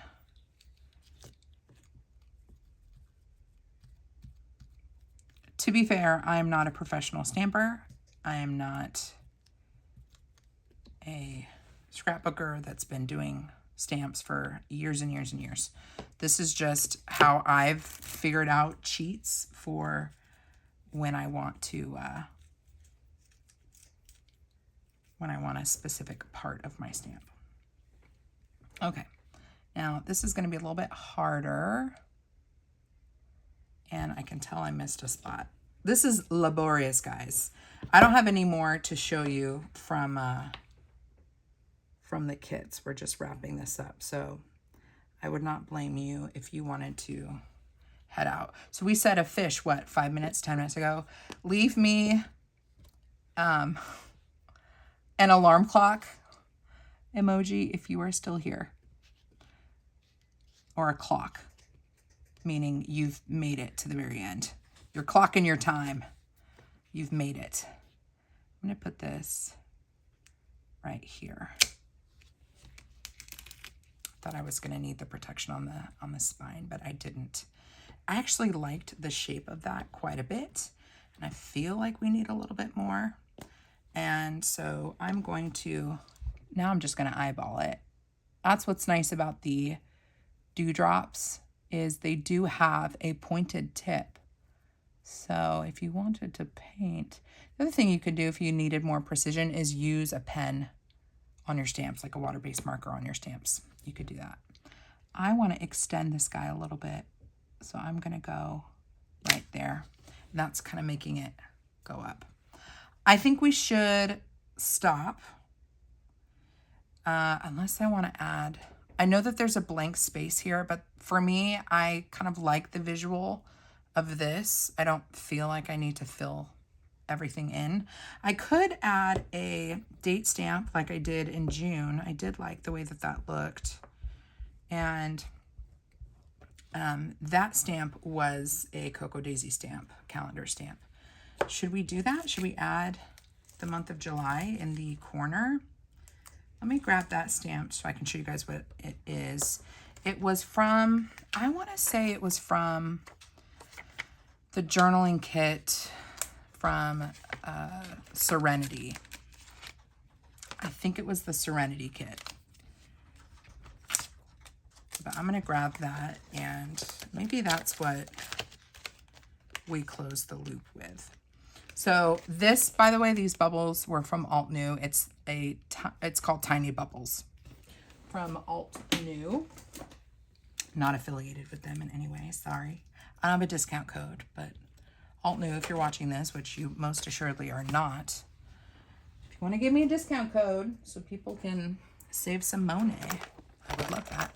To be fair, I am not a professional stamper. I am not a scrapbooker that's been doing stamps for years and years and years. This is just how I've figured out cheats for when I want to, when I want a specific part of my stamp. Okay, now this is going to be a little bit harder and I can tell I missed a spot. This is laborious, guys. I don't have any more to show you from the kits. We're just wrapping this up. So I would not blame you if you wanted to head out. So we said a fish, what, 5 minutes, 10 minutes ago? Leave me an alarm clock emoji if you are still here. Or a clock, meaning you've made it to the very end. You're clocking your time. You've made it. I'm going to put this right here. Thought I was going to need the protection on the spine, but I didn't. I actually liked the shape of that quite a bit, and I feel like we need a little bit more. And so I'm going to, now I'm just going to eyeball it. That's what's nice about the dewdrops, is they do have a pointed tip. So if you wanted to paint, the other thing you could do if you needed more precision is use a pen on your stamps, like a water-based marker on your stamps. You could do that. I want to extend this guy a little bit, so I'm going to go right there. And that's kind of making it go up. I think we should stop, unless I want to add. I know that there's a blank space here, but for me, I kind of like the visual of this. I don't feel like I need to fill everything in. I could add a date stamp like I did in June. I did like the way that that looked. And that stamp was a Cocoa Daisy stamp, calendar stamp. Should we do that? Should we add the month of July in the corner? Let me grab that stamp so I can show you guys what it is. It was from, I want to say it was from the journaling kit from Serenity. I think it was the Serenity kit. But I'm going to grab that, and maybe that's what we close the loop with. So this, by the way, these bubbles were from Alt New. It's called Tiny Bubbles from Alt New. Not affiliated with them in any way, sorry. I don't have a discount code, but Alt New, if you're watching this, which you most assuredly are not, if you want to give me a discount code so people can save some money, I would love that.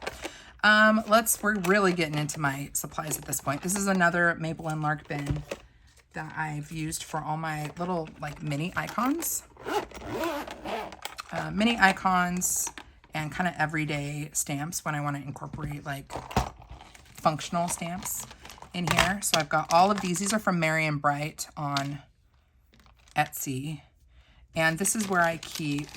We're really getting into my supplies at this point. This is another Maple and Lark bin that I've used for all my little like mini icons. Mini icons and kind of everyday stamps when I want to incorporate like functional stamps in here. So I've got all of these. These are from Merry and Bright on Etsy. And this is where I keep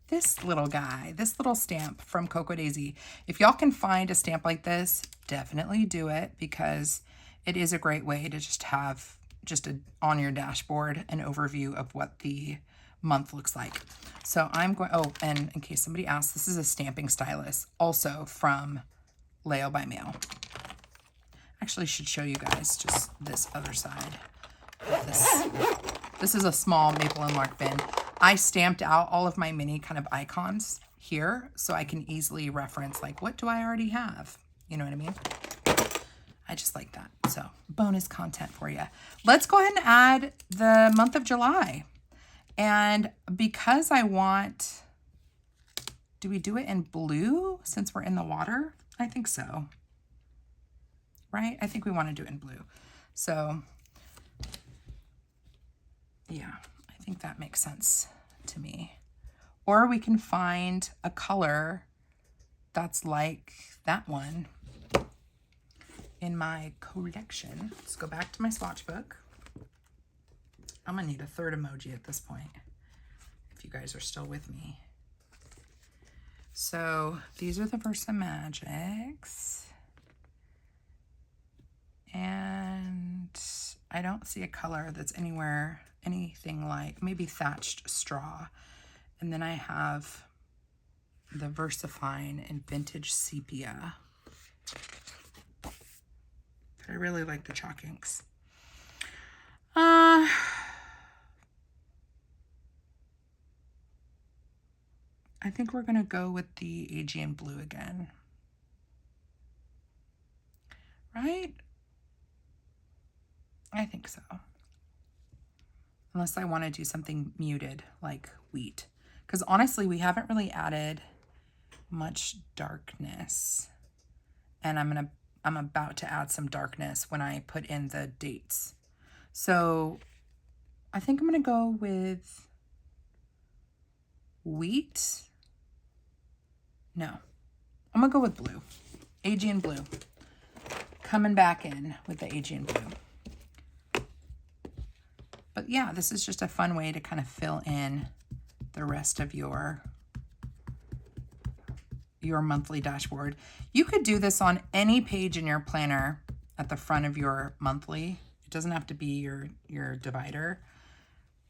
this little guy, this little stamp from Cocoa Daisy. If y'all can find a stamp like this, definitely do it, because it is a great way to just have on your dashboard an overview of what the month looks like. So I'm going, oh, and in case somebody asks, this is a stamping stylus, also from Leo by Mail. Actually should show you guys just this other side of this. This is a small Maple and Lark bin. I stamped out all of my mini kind of icons here so I can easily reference like, what do I already have? You know what I mean? I just like that. So bonus content for you. Let's go ahead and add the month of July. And because I want, do we do it in blue since we're in the water? I think so. Right? I think we want to do it in blue. So yeah, I think that makes sense to me. Or we can find a color that's like that one in my collection. Let's go back to my swatch book. I'm gonna need a third emoji at this point, if you guys are still with me. So these are the Versa Magics. And I don't see a color that's anywhere, anything like, maybe Thatched Straw. And then I have the VersaFine in Vintage Sepia. But I really like the chalk inks. I think we're gonna go with the Aegean blue again. Right? I think so. Unless I want to do something muted like wheat. Because honestly, we haven't really added much darkness. And I'm about to add some darkness when I put in the dates. So I think I'm going to go with wheat. No, I'm going to go with blue. Aegean blue. Coming back in with the Aegean blue. But yeah, this is just a fun way to kind of fill in the rest of your monthly dashboard. You could do this on any page in your planner at the front of your monthly. It doesn't have to be your divider.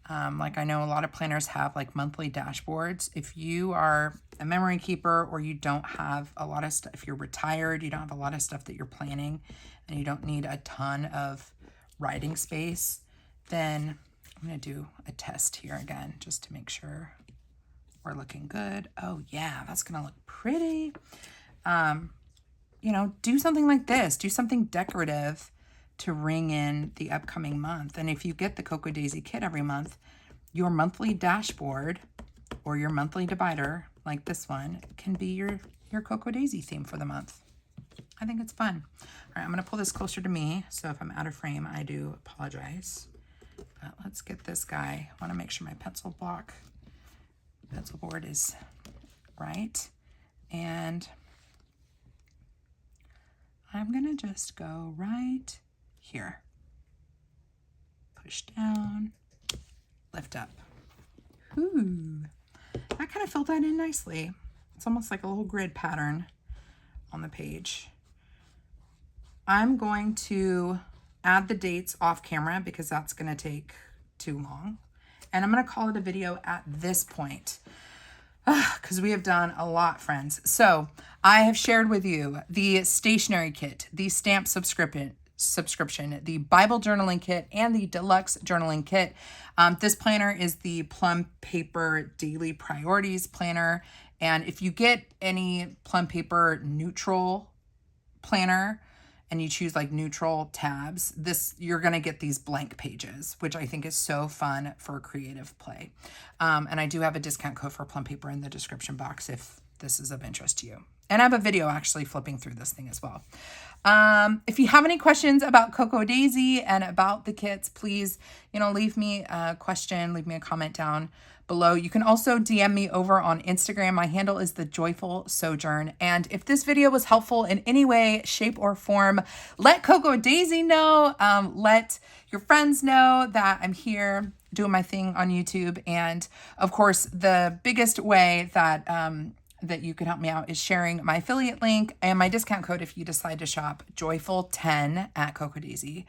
Like I know a lot of planners have like monthly dashboards. If you are a memory keeper or you don't have a lot of stuff, if you're retired, you don't have a lot of stuff that you're planning and you don't need a ton of writing space, then I'm going to do a test here again just to make sure we're looking good. Oh yeah, that's going to look pretty. You know, do something like this. Do something decorative to ring in the upcoming month. And if you get the Cocoa Daisy kit every month, your monthly dashboard or your monthly divider, like this one, can be your Cocoa Daisy theme for the month. I think it's fun. All right, I'm going to pull this closer to me. So if I'm out of frame, I do apologize. But let's get this guy. I want to make sure my pencil board is right. And I'm going to just go right here. Push down, lift up. Ooh, I kind of filled that in nicely. It's almost like a little grid pattern on the page. I'm going to add the dates off camera because that's going to take too long. And I'm going to call it a video at this point because we have done a lot, friends. So I have shared with you the Stationery Kit, the stamp subscription, the Bible Journaling Kit, and the Deluxe Journaling Kit. This planner is the Plum Paper Daily Priorities Planner. And if you get any Plum Paper neutral planner and you choose like neutral tabs, you're going to get these blank pages, which I think is so fun for creative play. And I do have a discount code for Plum Paper in the description box if this is of interest to you. And I have a video actually flipping through this thing as well. If you have any questions about Cocoa Daisy and about the kits, please, leave me a question, leave me a comment down below. You can also DM me over on Instagram. My handle is The Joyful Sojourn. And if this video was helpful in any way, shape, or form, let Cocoa Daisy know. Let your friends know that I'm here doing my thing on YouTube. And of course, the biggest way that that you can help me out is sharing my affiliate link and my discount code if you decide to shop Joyful10 at Cocoa Daisy.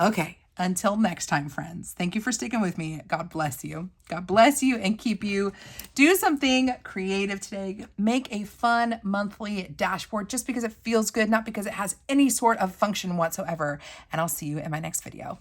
Okay. Until next time, friends. Thank you for sticking with me. God bless you. God bless you and keep you. Do something creative today. Make a fun monthly dashboard just because it feels good, not because it has any sort of function whatsoever. And I'll see you in my next video.